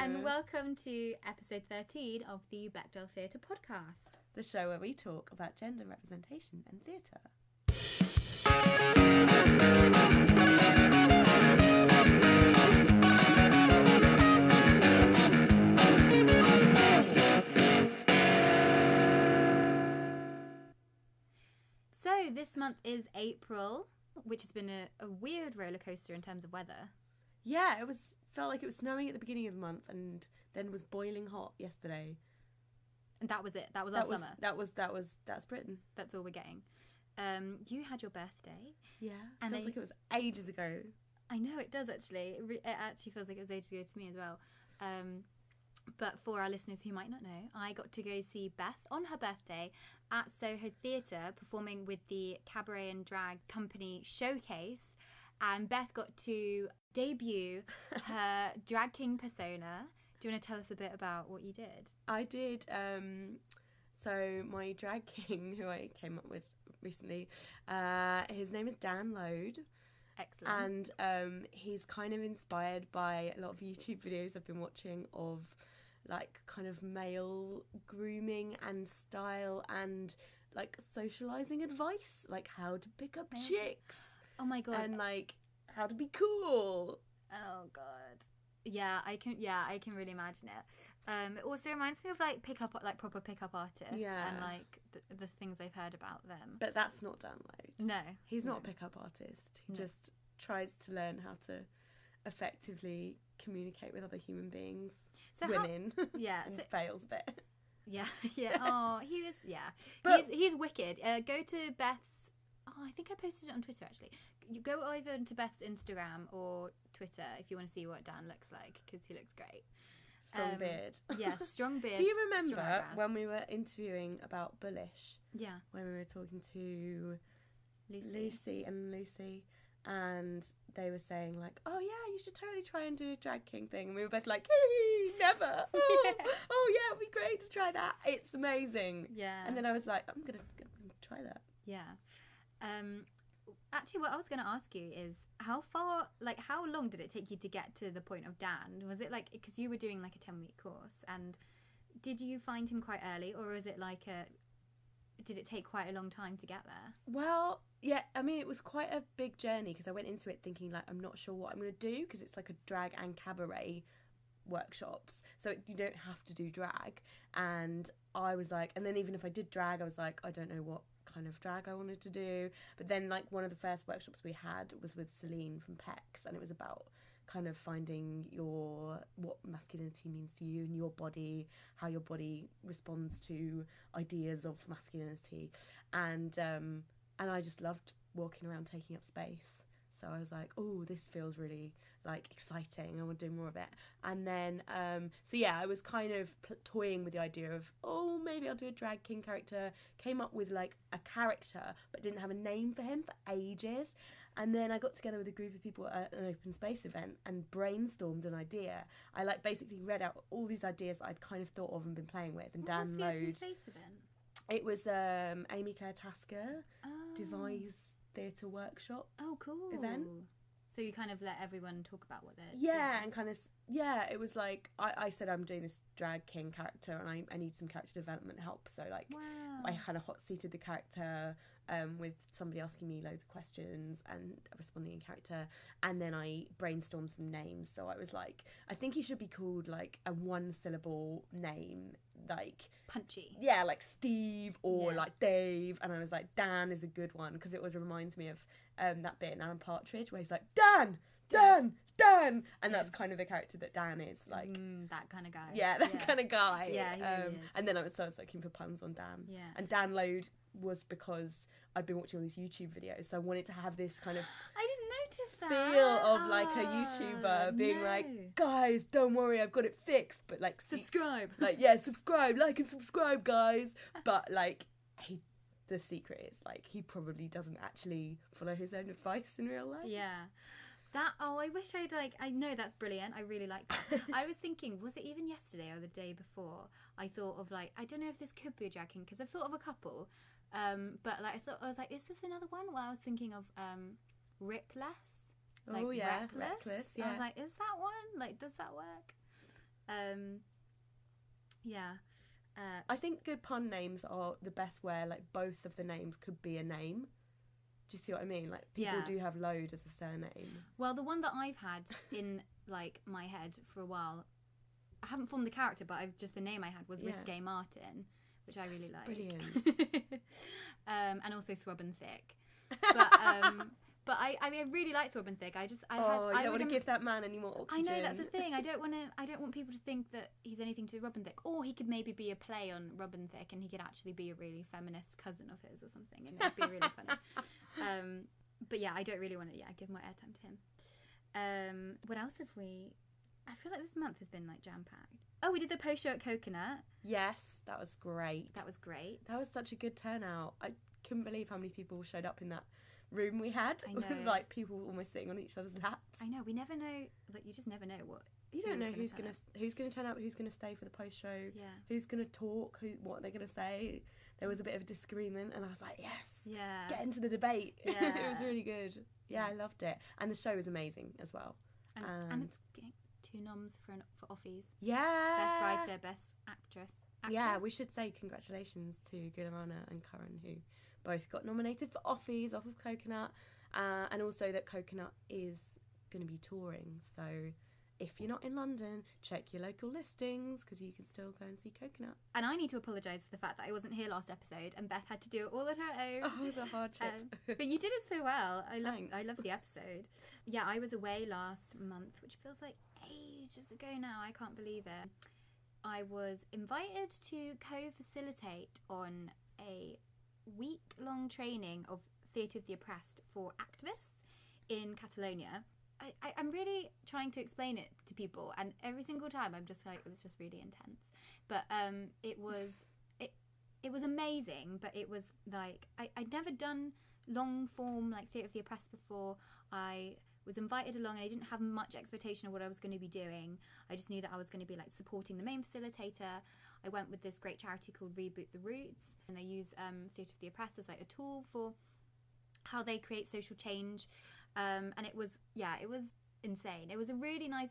And welcome to episode 13 of the Bechdel Theatre podcast. The show where we talk about gender representation and theatre. So this month is April, which has been a weird roller coaster in terms of weather. Yeah, felt like it was snowing at the beginning of the month and then was boiling hot yesterday. And that was it. That was our summer. That's Britain. That's all we're getting. You had your birthday. Yeah. And feels like it was ages ago. I know, it does actually. It actually feels like it was ages ago to me as well. But for our listeners who might not know, I got to go see Beth on her birthday at Soho Theatre performing with the Cabaret and Drag Company Showcase. And Beth got to debut her drag king persona. Do you want to tell us a bit about what you did? I did. So my drag king, who I came up with recently, his name is Dan Lode. Excellent. And he's kind of inspired by a lot of YouTube videos I've been watching of like kind of male grooming and style and like socializing advice, like how to pick up chicks. Oh my god. And like how to be cool. Oh god. Yeah, I can really imagine it. It also reminds me of like proper pickup artists and like the things I've heard about them. But that's not Dan Lode. No. He's not a pickup artist. He just tries to learn how to effectively communicate with other human beings. So women. And fails a bit. Yeah. Oh, he was But he's wicked. Go to Beth's. Oh, I think I posted it on Twitter actually. You go either to Beth's Instagram or Twitter if you want to see what Dan looks like, because he looks great. Strong beard. Yeah, strong beard. Do you remember when we were interviewing about Bullish? Yeah. When we were talking to Lucy, and they were saying like, oh yeah, you should totally try and do a drag king thing. And we were both like, hey, never. Oh yeah, it'd be great to try that. It's amazing. Yeah. And then I was like, I'm gonna try that. Yeah. Actually, what I was going to ask you is how long did it take you to get to the point of Dan? Was it like, because you were doing like a 10-week course, and did you find him quite early, or is it like did it take quite a long time to get there? Well, yeah, I mean, it was quite a big journey because I went into it thinking like, I'm not sure what I'm going to do because it's like a drag and cabaret workshops, so you don't have to do drag. And I was like, and then even if I did drag, I was like, I don't know what kind of drag I wanted to do. But then like one of the first workshops we had was with Celine from Pecs, and it was about kind of finding what masculinity means to you and your body, how your body responds to ideas of masculinity, and I just loved walking around taking up space. So I was like, oh, this feels really like exciting. I want to do more of it. And then, I was kind of toying with the idea of, oh, maybe I'll do a drag king character. Came up with like a character, but didn't have a name for him for ages. And then I got together with a group of people at an open space event and brainstormed an idea. I like basically read out all these ideas that I'd kind of thought of and been playing with. And what was the open space event? It was Amy Claire Tasker devised theatre workshop. Oh, cool. Event. So you kind of let everyone talk about what they're doing. And kind of it was like I said I'm doing this drag king character and I need some character development help, so like I kind of hot seated the character with somebody asking me loads of questions and responding in character, and then I brainstormed some names. So I was like, I think he should be called like a 1-syllable name, like punchy, like Steve or like Dave. And I was like, Dan is a good one because it always reminds me of that bit in Alan Partridge where he's like, Dan, and that's kind of the character that Dan is, like that kind of guy. Kind of guy. Yeah, he really is. And then I was looking for puns on Dan. Yeah. And Dan Lode was because I'd been watching all these YouTube videos, so I wanted to have this kind of I didn't notice that feel of like a YouTuber being like, guys, don't worry, I've got it fixed, but like subscribe, subscribe, like and subscribe, guys. But like the secret is like he probably doesn't actually follow his own advice in real life. Yeah. I wish I know that's brilliant. I really like that. I was thinking, was it even yesterday or the day before? I thought of like, I don't know if this could be a drag king because I've thought of a couple. But like I was like, is this another one? Well, I was thinking of Rickless. Like, Reckless. Yeah. I was like, is that one? Like, does that work? Yeah. I think good pun names are the best, where like both of the names could be a name. Do you see what I mean? Like people do have Load as a surname. Well, the one that I've had in like my head for a while, I haven't formed the character, but the name I had was Risque Martin, which I really like. Brilliant. And also Throb and Thick. But I really like Throb and Thick. I don't want to give that man any more oxygen. I know, that's the thing. I don't want people to think that he's anything to Rob and Thick, or he could maybe be a play on Rob and Thick, and he could actually be a really feminist cousin of his or something, and it'd be really funny. But yeah, I don't really want to give more airtime to him. What else have we? I feel like this month has been like jam packed. Oh, we did the post show at Coconut. Yes, that was great. That was such a good turnout. I couldn't believe how many people showed up in that room we had. I know. It was like people almost sitting on each other's laps. I know. We never know. Like, you just never know what. You don't know who's gonna turn up, who's gonna stay for the post show. Yeah. Who's gonna talk? What they're gonna say. There was a bit of a disagreement, and I was like, yes. Yeah. Get into the debate. Yeah. It was really good. Yeah, I loved it, and the show was amazing as well. And it's getting 2 noms for Offies. Yeah. Best writer, best actress. Yeah, we should say congratulations to Guillerana and Curran, who both got nominated for Offies off of Coconut, and also that Coconut is going to be touring. So if you're not in London, check your local listings, because you can still go and see Coconut. And I need to apologise for the fact that I wasn't here last episode and Beth had to do it all on her own. Oh, the hardship. But you did it so well. I love the episode. Yeah, I was away last month, which feels like ages ago now. I can't believe it. I was invited to co-facilitate on a week-long training of Theatre of the Oppressed for activists in Catalonia. I'm really trying to explain it to people, and every single time I'm just like, it was just really intense. But it was amazing. But it was like I'd never done long form like Theatre of the Oppressed before. I was invited along, and I didn't have much expectation of what I was going to be doing. I just knew that I was going to be like supporting the main facilitator. I went with this great charity called Reboot the Roots, and they use Theatre of the Oppressed as like a tool for how they create social change. And it was insane. It was a really nice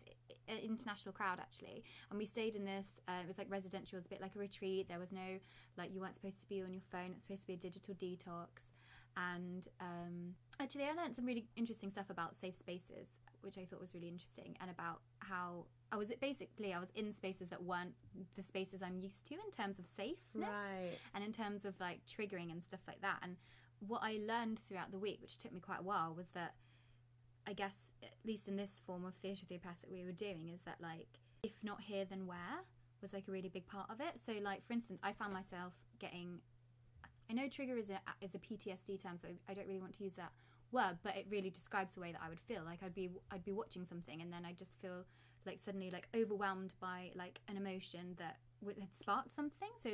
international crowd, actually, and we stayed in this it was like residential. It was a bit like a retreat. There was no, like, you weren't supposed to be on your phone. It's supposed to be a digital detox. And actually I learned some really interesting stuff about safe spaces, which I thought was really interesting, and about how I was in spaces that weren't the spaces I'm used to in terms of safeness, right, and in terms of like triggering and stuff like that. And what I learned throughout the week, which took me quite a while, was that I guess, at least in this form of Theatre of the Oppressed that we were doing, is that like, if not here then where, was like a really big part of it. So like, for instance, I found myself getting, I know trigger is a PTSD term, so I don't really want to use that word, but it really describes the way that I would feel. Like I'd be watching something, and then I just feel like suddenly like overwhelmed by like an emotion that had sparked something. So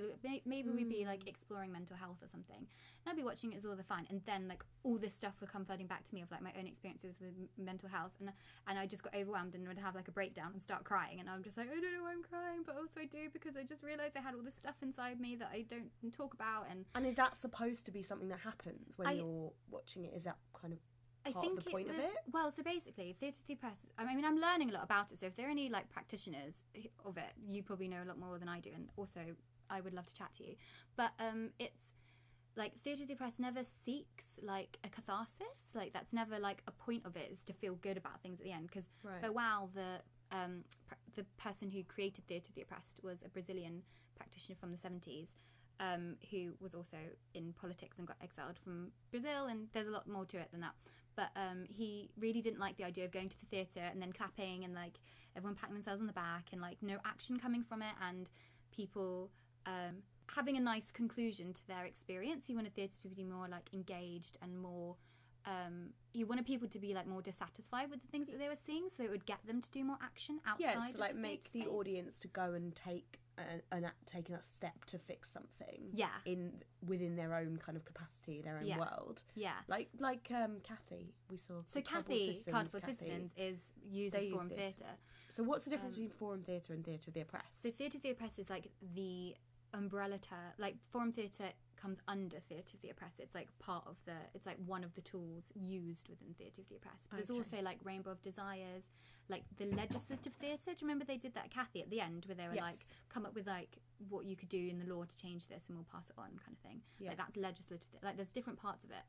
maybe we'd be like exploring mental health or something, and I'd be watching it as all the fun, and then like all this stuff would come flooding back to me of like my own experiences with mental health, and I just got overwhelmed and would have like a breakdown and start crying, and I'm just like, I don't know why I'm crying, but also I do, because I just realised I had all this stuff inside me that I don't talk about. And is that supposed to be something that happens when you're watching it? Is that kind of part of the point of it? Well, so basically, Theatre of the Oppressed, I mean, I'm learning a lot about it, so if there are any like practitioners of it, you probably know a lot more than I do, and also I would love to chat to you. But it's like Theatre of the Oppressed never seeks like a catharsis. Like that's never like a point of it, is to feel good about things at the end. Because Boal, the person who created Theatre of the Oppressed, was a Brazilian practitioner from the 70s. Who was also in politics and got exiled from Brazil, and there's a lot more to it than that. But he really didn't like the idea of going to the theatre and then clapping and like everyone patting themselves on the back and like no action coming from it, and people having a nice conclusion to their experience. He wanted theatre to be more like engaged and more he wanted people to be like more dissatisfied with the things that they were seeing, so it would get them to do more action outside to like of the make the audience to go and take taking a step to fix something within their own kind of capacity, their own world. Like Kathy, we saw. So Kathy, Cardboard Citizens, is used as forum theatre. So what's the difference between forum theatre and Theatre of the Oppressed? So Theatre of the Oppressed is like the umbrella term. Like forum theatre comes under Theatre of the Oppressed. It's like part of it's like one of the tools used within Theatre of the Oppressed. There's also like Rainbow of Desires, like the legislative theatre. Do you remember they did that at Cathy at the end where they were like, come up with like what you could do in the law to change this and we'll pass it on kind of thing. Like that's legislative. Like there's different parts of it.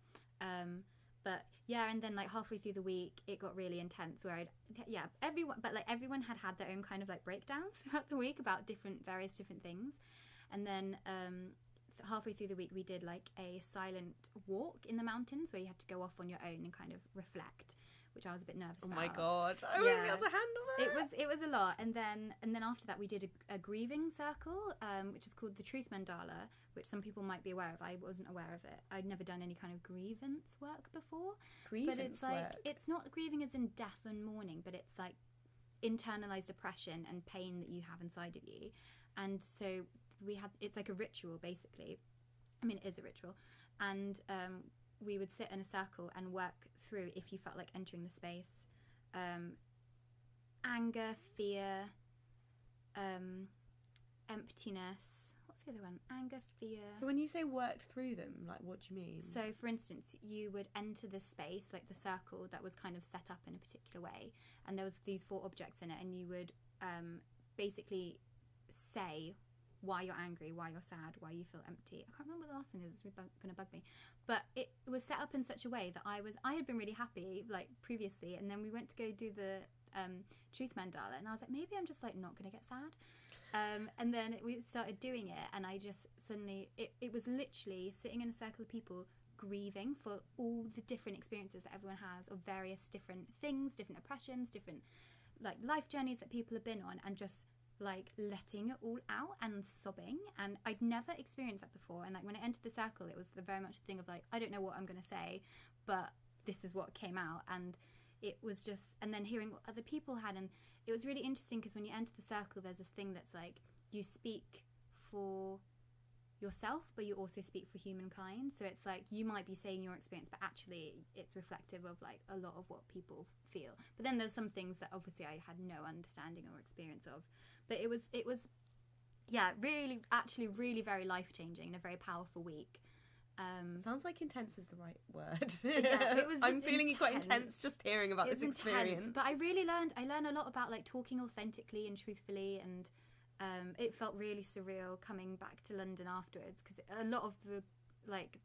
But yeah, and then like halfway through the week it got really intense where everyone had their own kind of like breakdowns throughout the week about various different things. And then halfway through the week we did like a silent walk in the mountains where you had to go off on your own and kind of reflect, which I was a bit nervous about. Oh my god, I wouldn't be able to handle that. It was a lot. And then after that we did a grieving circle, which is called the Truth Mandala, which some people might be aware of. I wasn't aware of it. I'd never done any kind of grievance work before. But it's like it's not grieving as in death and mourning, but it's like internalized oppression and pain that you have inside of you. And so it's like a ritual basically. I mean, it is a ritual. And we would sit in a circle and work through, if you felt like entering the space, anger, fear, emptiness. What's the other one? Anger, fear. So when you say worked through them, like what do you mean? So for instance, you would enter the space, like the circle that was kind of set up in a particular way, and there was these 4 objects in it, and you would basically say why you're angry, why you're sad, why you feel empty. I can't remember what the last one is. It's going to bug me. But it was set up in such a way that I had been really happy like previously, and then we went to go do the Truth Mandala, and I was like, maybe I'm just like not going to get sad. And then we started doing it, and I just suddenly, it was literally sitting in a circle of people grieving for all the different experiences that everyone has of various different things, different oppressions, different like life journeys that people have been on, and just like letting it all out and sobbing. And I'd never experienced that before, and like when I entered the circle it was very much a thing of like, I don't know what I'm going to say, but this is what came out. And it was just, and then hearing what other people had, and it was really interesting because when you enter the circle there's this thing that's like you speak for yourself but you also speak for humankind. So it's like you might be saying your experience but actually it's reflective of like a lot of what people feel. But then there's some things that obviously I had no understanding or experience of, but it was really actually really very life-changing and a very powerful week. Sounds like intense is the right word. Yeah, it was. I'm feeling quite intense just hearing about this experience. Intense, but I really learned a lot about like talking authentically and truthfully, and it felt really surreal coming back to London afterwards, because a lot of the like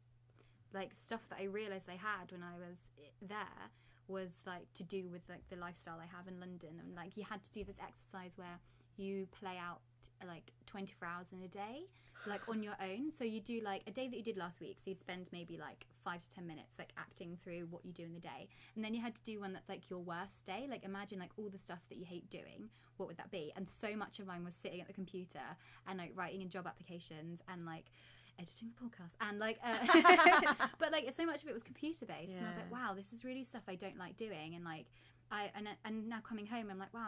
stuff that I realised I had when I was there was like to do with like the lifestyle I have in London, and like you had to do this exercise where you play out like 24 hours in a day, like on your own. So you do like a day that you did last week, so you'd spend maybe like 5 to 10 minutes like acting through what you do in the day, and then you had to do one that's like your worst day. Like imagine like all the stuff that you hate doing, what would that be? And so much of mine was sitting at the computer and like writing in job applications and like editing the podcast and like but like so much of it was computer based. And I was like, wow, this is really stuff I don't like doing. And like and now coming home I'm like, wow,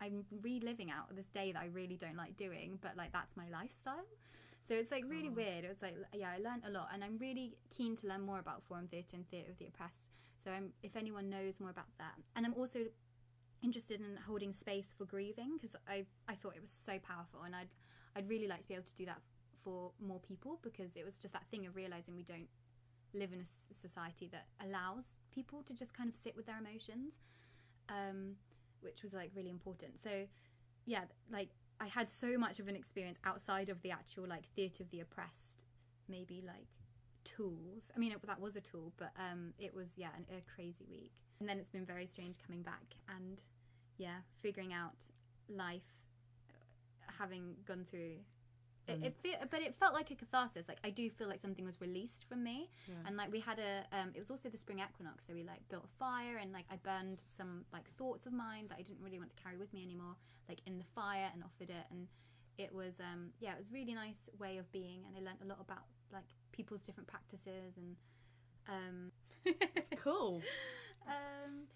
I'm reliving out this day that I really don't like doing, but like that's my lifestyle. So it's like really weird. It was like, yeah, I learned a lot, and I'm really keen to learn more about forum theatre and Theatre of the Oppressed. So if anyone knows more about that. And I'm also interested in holding space for grieving, because I thought it was so powerful, and I'd really like to be able to do that for more people, because it was just that thing of realising we don't live in a society that allows people to just kind of sit with their emotions, which was like really important. So yeah, like I had so much of an experience outside of the actual like Theatre of the Oppressed, maybe like tools. I mean, that was a tool, but it was a crazy week. And then it's been very strange coming back and figuring out life, having gone through but it felt like a catharsis. Like I do feel like something was released from me, and like we had it was also the spring equinox, so we like built a fire, and like I burned some like thoughts of mine that I didn't really want to carry with me anymore, like in the fire, and offered it. And it was it was a really nice way of being, and I learned a lot about like people's different practices and cool.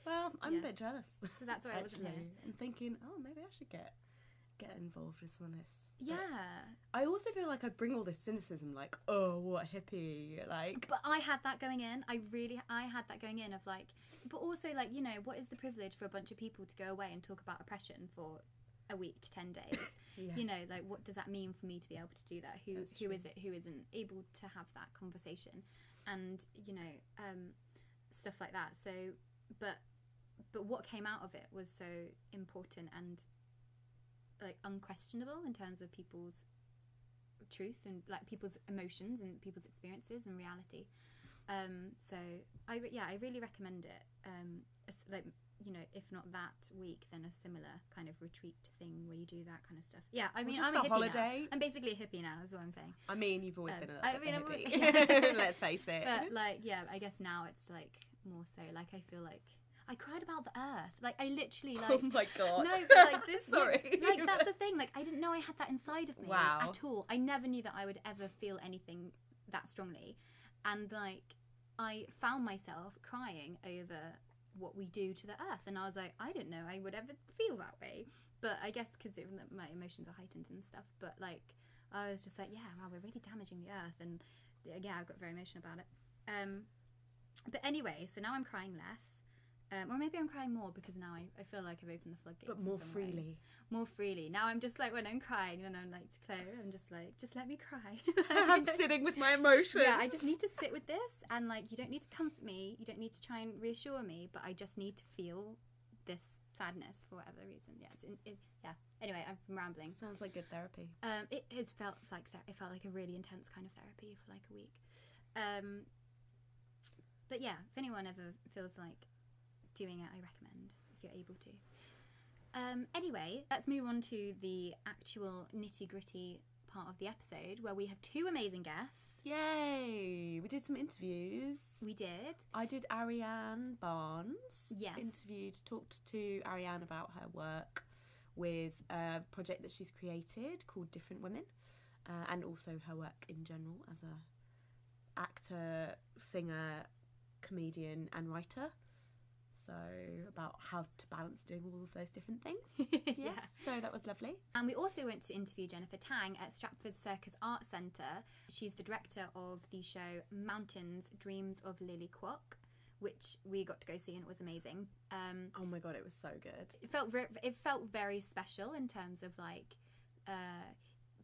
Well, I'm a bit jealous. So that's why I wasn't here. I'm thinking, maybe I should get involved with some of this. Yeah. But I also feel like I bring all this cynicism, like, oh, what hippie, like. But I had that going in. I had that going in of like, but also like, you know, what is the privilege for a bunch of people to go away and talk about oppression for a week to 10 days. You know, like, what does that mean for me to be able to do that? Who is it who isn't able to have that conversation? And, you know, stuff like that. So, but what came out of it was so important and, like, unquestionable in terms of people's truth and, like, people's emotions and people's experiences and reality. So I really recommend it. Like, you know, if not that week, then a similar kind of retreat thing where you do that kind of stuff. Yeah, I mean, I'm a hippie holiday. now. I'm basically a hippie now, is what I'm saying. I mean, you've always been a hippie. Let's face it. But, like, yeah, I guess now it's, like, more so, like, I feel like I cried about the earth. Like, I literally, like... Oh, my God. No, but, like, this... Sorry. Like, that's the thing. Like, I didn't know I had that inside of me at all. I never knew that I would ever feel anything that strongly. And, like, I found myself crying over what we do to the earth, and I was like, I didn't know I would ever feel that way, but I guess because my emotions are heightened and stuff, but, like, I was just like, yeah, wow, we're really damaging the earth, and yeah, I got very emotional about it. But anyway, so now I'm crying less, or maybe I'm crying more because now I feel like I've opened the floodgates, but more freely. More freely. Now I'm just like, when I'm crying and I'm like to Chloe, I'm just like, just let me cry. I'm sitting with my emotions. Yeah, I just need to sit with this, and, like, you don't need to comfort me, you don't need to try and reassure me, but I just need to feel this sadness for whatever reason. Yeah, yeah. Anyway, I'm rambling. Sounds like good therapy. It has felt like it felt like a really intense kind of therapy for like a week. But yeah, if anyone ever feels like doing it, I recommend, if you're able to. Anyway, let's move on to the actual nitty-gritty part of the episode, where we have two amazing guests. Yay! We did some interviews. We did. I did Ariane Barnes. Yes. Talked to Ariane about her work with a project that she's created called Different Women, and also her work in general as a actor, singer, comedian and writer. So about how to balance doing all of those different things. Yes. Yeah. So that was lovely. And we also went to interview Jennifer Tang at Stratford Circus Art Centre. She's the director of the show Mountains, Dreams of Lily Kwok, which we got to go see, and it was amazing. Oh my God, it was so good. It felt very special in terms of, like,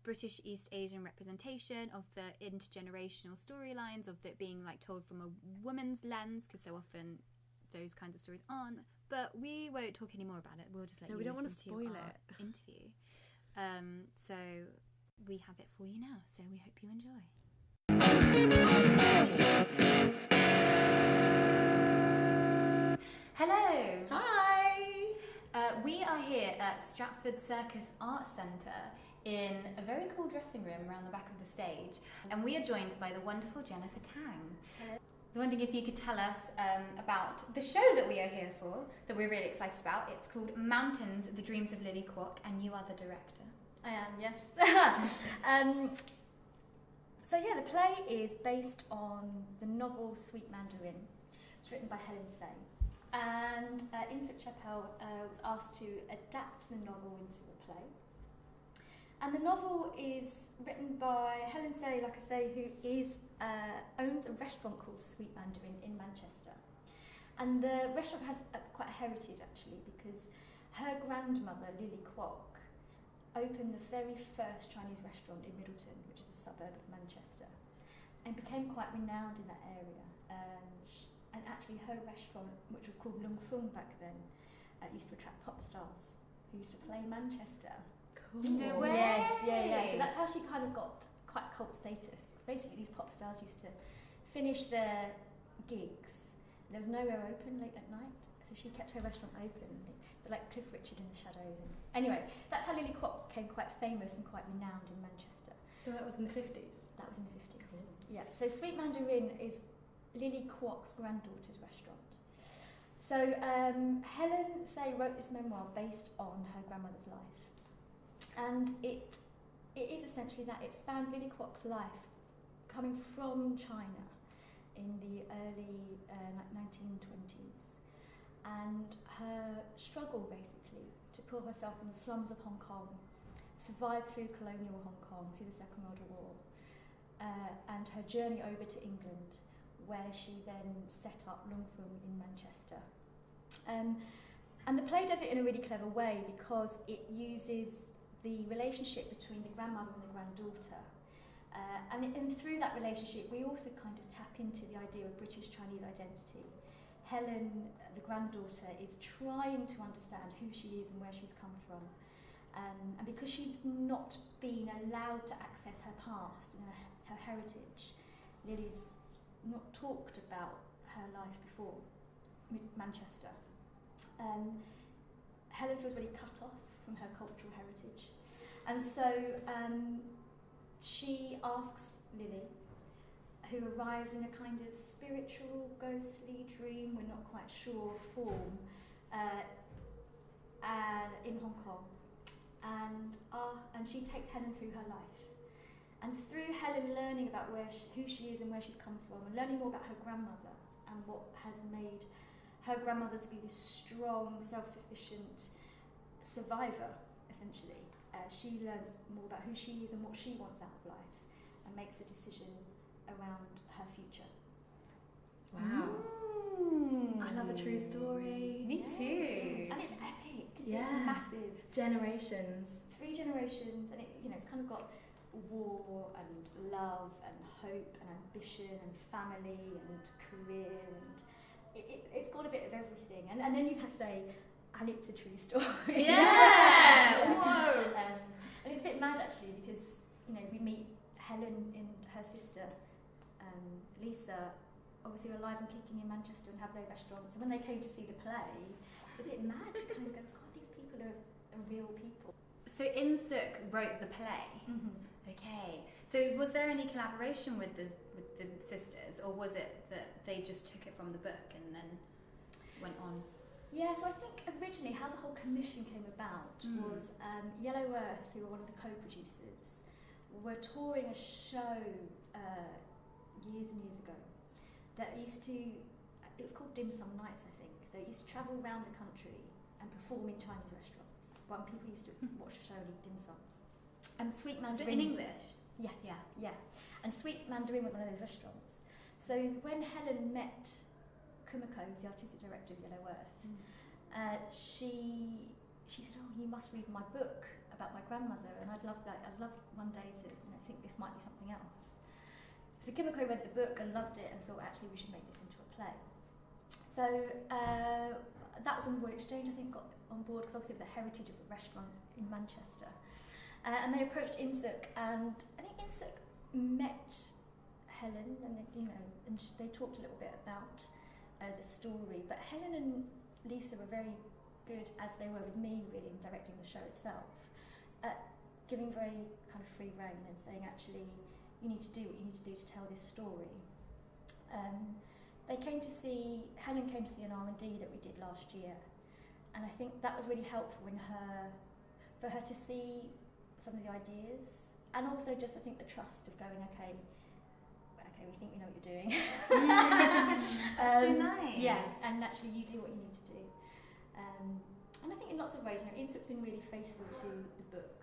British East Asian representation of the intergenerational storylines, of it being, like, told from a woman's lens, because so often those kinds of stories aren't. But we won't talk any more about it. We'll just let you we don't want to listen spoil to our it. interview. So we have it for you now. So we hope you enjoy. Hello. Hi. We are here at Stratford Circus Art Centre in a very cool dressing room around the back of the stage, and we are joined by the wonderful Jennifer Tang. Hello. I was wondering if you could tell us about the show that we are here for, that we're really excited about. It's called Mountains, the Dreams of Lily Kwok, and you are the director. I am, yes. So yeah, the play is based on the novel Sweet Mandarin. It's written by Helen Say. And Insect Chappelle was asked to adapt the novel into a play. And the novel is written by Helen Say, like I say, who owns a restaurant called Sweet Mandarin in Manchester. And the restaurant has quite a heritage, actually, because her grandmother, Lily Kwok, opened the very first Chinese restaurant in Middleton, which is a suburb of Manchester, and became quite renowned in that area. And actually her restaurant, which was called Lung Fung back then, used to attract pop stars who used to play Manchester. Cool. No way. Yes, yeah. So that's how she kind of got quite cult status. Basically, these pop stars used to finish their gigs. There was nowhere open late at night, so she kept her restaurant open. So like Cliff Richard in the Shadows. And anyway, that's how Lily Kwok became quite famous and quite renowned in Manchester. So that was in the 50s? That was in the 50s. Cool. Yeah. So Sweet Mandarin is Lily Kwok's granddaughter's restaurant. So Helen Say wrote this memoir based on her grandmother's life. And it is essentially that. It spans Lily Kwok's life coming from China in the early 1920s, and her struggle basically to pull herself from the slums of Hong Kong, survive through colonial Hong Kong, through the Second World War, and her journey over to England, where she then set up Lung Fung in Manchester. And the play does it in a really clever way because it uses the relationship between the grandmother and the granddaughter. And through that relationship, we also kind of tap into the idea of British-Chinese identity. Helen, the granddaughter, is trying to understand who she is and where she's come from. And because she's not been allowed to access her past and her heritage, Lily's not talked about her life before Manchester. Helen feels really cut off from her cultural heritage. And so she asks Lily, who arrives in a kind of spiritual, ghostly dream, we're not quite sure, form, in Hong Kong. And she takes Helen through her life. And through Helen learning about who she is and where she's come from, and learning more about her grandmother and what has made her grandmother to be this strong, self-sufficient survivor, essentially. She learns more about who she is and what she wants out of life and makes a decision around her future. Wow. I love a true story. Me too. And it's epic. Yeah. It's massive. Generations. 3 generations, and it's kind of got war and love and hope and ambition and family and career, and it's got a bit of everything. And then you can say, and it's a true story. Yeah! Whoa! And it's a bit mad actually because we meet Helen and her sister Lisa, obviously alive and kicking in Manchester and have their restaurants. And when they came to see the play, it's a bit mad to kind of go, God, these people are real people. So In-suk wrote the play. Mm-hmm. Okay. So was there any collaboration with the sisters, or was it that they just took it from the book and then went on? Yeah, so I think originally how the whole commission came about was Yellow Earth, who were one of the co-producers, were touring a show years and years ago that it was called Dim Sum Nights, I think. So it used to travel around the country and perform in Chinese restaurants. When people used to watch the show and eat dim sum. And Sweet Mandarin. Is it in English? Yeah. And Sweet Mandarin was one of those restaurants. So when Helen met Kumiko, who's the artistic director of Yellow Earth, she said, "Oh, you must read my book about my grandmother, and I'd love that. I'd love one day to think this might be something else." So Kumiko read the book and loved it and thought, actually, we should make this into a play. So that was on board exchange, I think, got on board because obviously of the heritage of the restaurant in Manchester. And they approached In-suk, and I think In-suk met Helen, and they talked a little bit about the story. But Helen and Lisa were very good, as they were with me, really, in directing the show itself, at giving very kind of free rein and saying, actually, you need to do what you need to do to tell this story. Helen came to see an R&D that we did last year, and I think that was really helpful for her to see some of the ideas, and also just I think the trust of going, okay, we think we know what you're doing. That's so nice. Yeah, and actually you do what you need to do. And I think in lots of ways, In-suk's been really faithful to the book.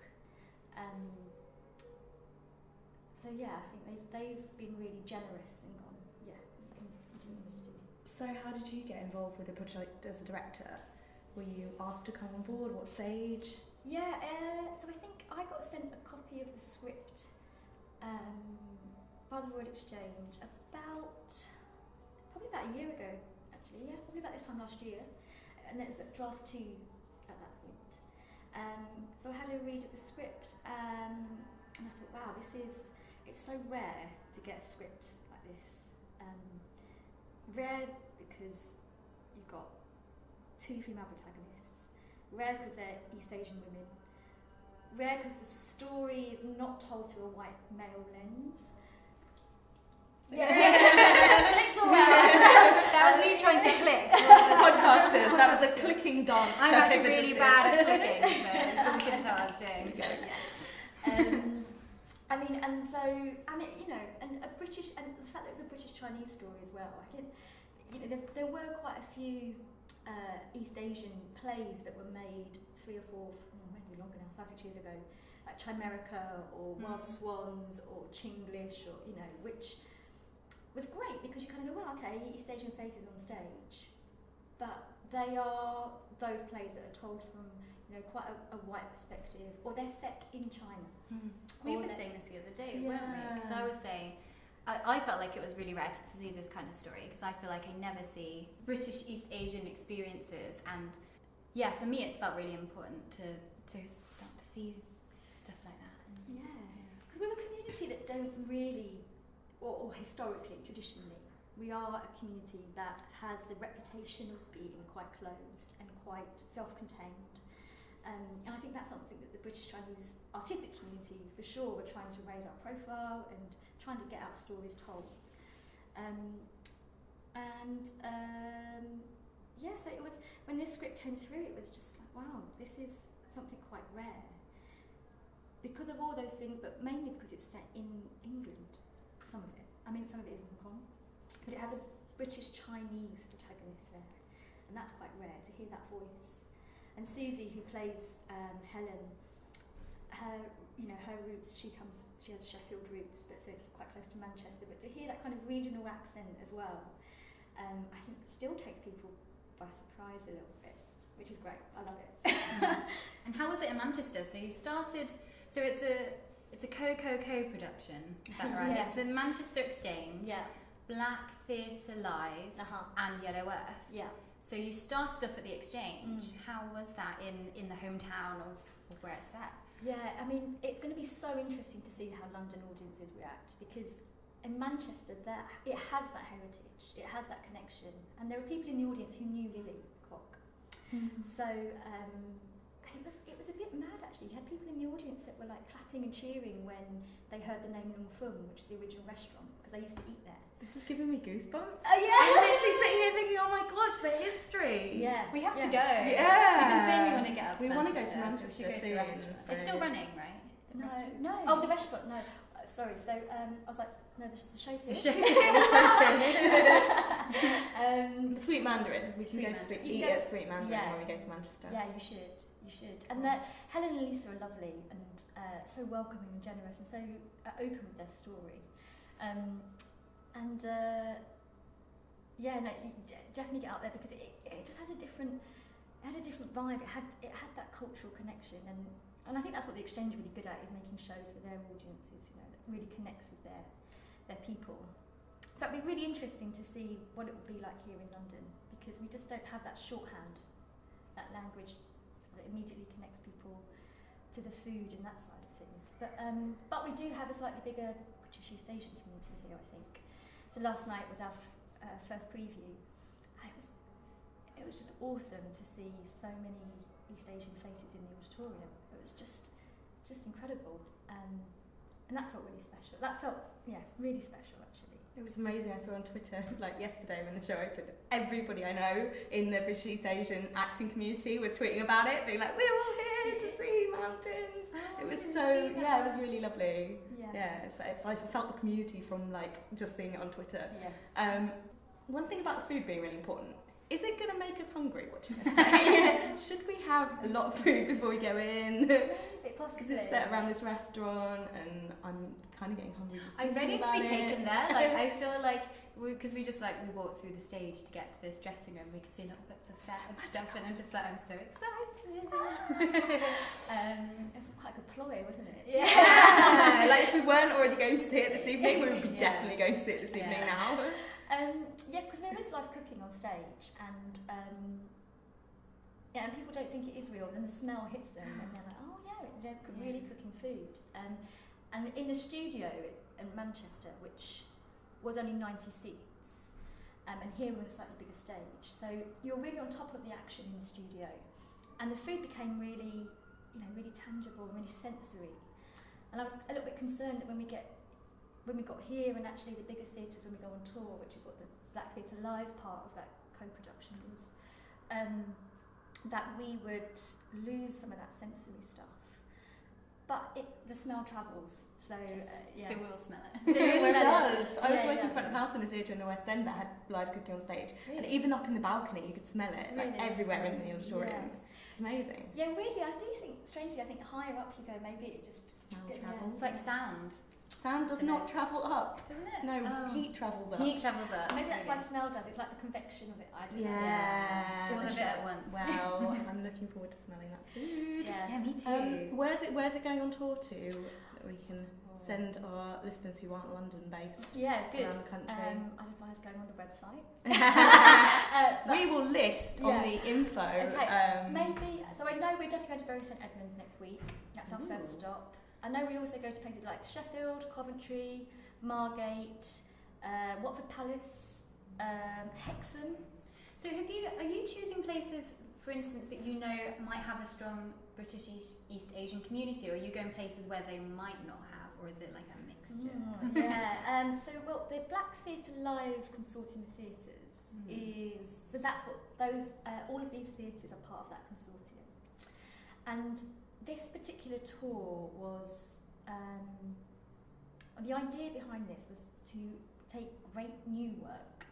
So yeah, I think they've been really generous and gone, yeah, you do what you need to do. So how did you get involved with the project as a director? Were you asked to come on board? What stage? Yeah, so I think I got sent a copy of the script by the Royal Exchange probably about a year ago, actually, yeah, probably about this time last year, and then it was at draft 2 at that point. So I had a read of the script, and I thought, wow, it's so rare to get a script like this. Rare because you've got 2 female protagonists, rare because they're East Asian women, rare because the story is not told through a white male lens. Yeah. It's all right. That was me trying to click. Podcasters, that was a clicking dance. I'm actually really bad at clicking, so you couldn't tell what I was doing. And a British, and the fact that it was a British-Chinese story as well. There were quite a few East Asian plays that were made 3 or 4, maybe longer now, 5 or 6 years ago, like Chimerica or Wild Swans or Chinglish, or which was great because you kind of go, well, okay, East Asian faces on stage, but they are those plays that are told from, you know, quite a white perspective, or they're set in China. We were saying this the other day, weren't we? Because I was saying, I felt like it was really rare to see this kind of story, because I feel like I never see British East Asian experiences, and yeah, for me it's felt really important to start to see stuff like that. And because we're a community that don't really, or historically, traditionally, we are a community that has the reputation of being quite closed and quite self-contained. And I think that's something that the British Chinese artistic community, for sure, were trying to raise our profile and trying to get our stories told. So it was, when this script came through, it was just like, wow, this is something quite rare. Because of all those things, but mainly because it's set in England, some of it. I mean, some of it is in Hong Kong. But it has a British-Chinese protagonist there. And that's quite rare, to hear that voice. And Susie, who plays Helen, her roots, she has Sheffield roots, but so it's quite close to Manchester. But to hear that kind of regional accent as well, I think still takes people by surprise a little bit, which is great. I love it. And how was it in Manchester? So you started, so it's a co-production, is that right? Yeah. It's the Manchester Exchange, Yeah. Black Theatre Live, and Yellow Earth. Yeah. So you started off at the Exchange. How was that in the hometown of where it's set? Yeah, I mean, it's going to be so interesting to see how London audiences react, because in Manchester, it has that heritage, it has that connection, and there are people in the audience who knew Lily Kwok. So it was a bit mad, actually. You had people in the audience that were like clapping and cheering when they heard the name Nung Fung, which is the original restaurant, because they used to eat there. This is giving me goosebumps. Oh yeah! I'm literally sitting here thinking, oh my gosh, the history. Yeah. We have to go. Yeah. We've been saying we want to get up to We want to go to Manchester, Manchester so we should go to the soon, restaurant. so- It's still running, right? No. No. Oh, the restaurant, no. Sorry, so I was like, no, the show's here. The show's here. The Sweet Mandarin. We can Sweet go to Mandarin. eat at Sweet Mandarin Yeah. when we go to Manchester. Yeah, you should. And Helen and Lisa are lovely and so welcoming and generous and so open with their story. Definitely get out there, because it just had a different vibe. It had that cultural connection, and I think that's what the Exchange is really good at, is making shows for their audiences, you know, that really connects with their people. So it'd be really interesting to see what it would be like here in London, because we just don't have that shorthand, that language that immediately connects people to the food and that side of things. But we do have a slightly bigger British East Asian community here, I think. So last night was our first preview. It was just awesome to see so many East Asian faces in the auditorium. It was just incredible, and that felt really special. That felt really special, actually. It was amazing. I saw on Twitter, like yesterday when the show opened, everybody I know in the British East Asian acting community was tweeting about it, being like, we're all here to see mountains. It was it was really lovely. I felt the community from like just seeing it on Twitter. Yeah. One thing about the food being really important, is it going to make us hungry watching this? Should we have a lot of food before we go in? Possibly. Because it's set around this restaurant and I'm kind of getting hungry just I'm thinking ready to about be it. taken there. Like, I feel like, because we walked through the stage to get to this dressing room, we could see little bits of set and stuff, and I'm just like, I'm so excited. It was quite a good ploy, wasn't it? Yeah. Like if we weren't already going to see it this evening, we would be definitely going to see it this evening now. Because there is live cooking on stage, and and people don't think it is real, and the smell hits them, and they're like, oh yeah, they're really cooking food. And in the studio in Manchester, which was only 90 seats, and here we're on a slightly bigger stage, so you're really on top of the action in the studio, and the food became really, really tangible and really sensory. And I was a little bit concerned that when we got here, and actually the bigger theatres when we go on tour, which is what the Black Theatre Live part of that co-production is, that we would lose some of that sensory stuff. But the smell travels, so So we'll smell it. It does. I was working front of house in a theatre in the West End that had live cooking on stage, and even up in the balcony you could smell it, like everywhere in the auditorium. It's amazing. Yeah, really, I do think, strangely, higher up you go, maybe it just smell travels. It's like sound. Sound does not travel up. Doesn't it? No, heat travels up. Heat travels up. Maybe that's why smell does. It's like the convection of it. I don't know. Yeah. All of it at once. Wow. I'm looking forward to smelling that food. Yeah, me too. Where's it going on tour to that we can send our listeners who aren't London based Yeah, good. around the country? I'd advise going on the website. We will list on the info. Okay, maybe. So I know we're definitely going to Bury St Edmunds next week. That's our first stop. I know we also go to places like Sheffield, Coventry, Margate, Watford Palace, Hexham. So are you choosing places, for instance, that you know might have a strong British East Asian community, or are you going places where they might not have, or is it like a mixture? Yeah. Well, the Black Theatre Live Consortium of Theatres is, so that's what those, all of these theatres are part of that consortium. And this particular tour was, the idea behind this was to take great new work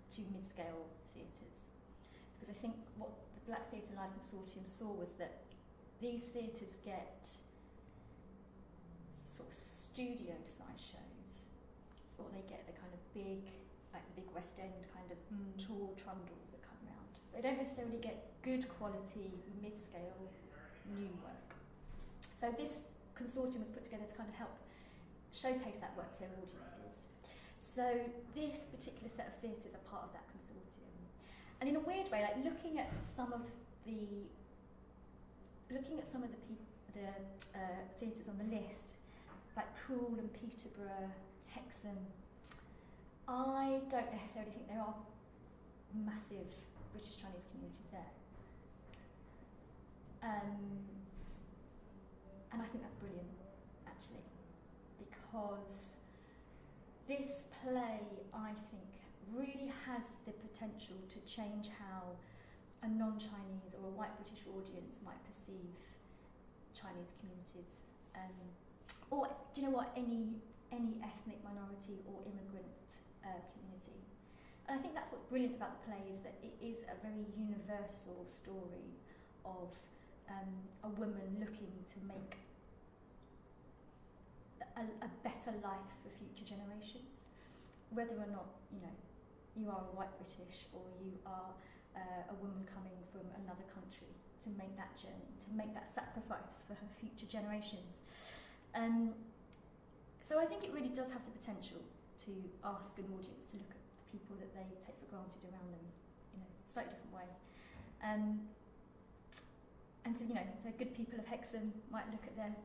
to mid-scale theatres. Because I think what the Black Theatre Live Consortium saw was that these theatres get sort of studio-sized shows, or they get the kind of big, like the big West End kind of tall trundles that come round. They don't necessarily get good quality mid-scale new work. So this consortium was put together to kind of help showcase that work to their audiences. So this particular set of theatres are part of that consortium. And in a weird way, like looking at some of the theatres on the list, like Poole and Peterborough, Hexham, I don't necessarily think there are massive British Chinese communities there. And I think that's brilliant, actually, because this play, I think, really has the potential to change how a non-Chinese or a white British audience might perceive Chinese communities. Or, do you know what, any ethnic minority or immigrant community. And I think that's what's brilliant about the play, is that it is a very universal story of a woman looking to make a better life for future generations, whether or not you are a white British or you are a woman coming from another country, to make that journey, to make that sacrifice for her future generations. So I think it really does have the potential to ask an audience to look at the people that they take for granted around them in a slightly different way. And so, the good people of Hexham might look at their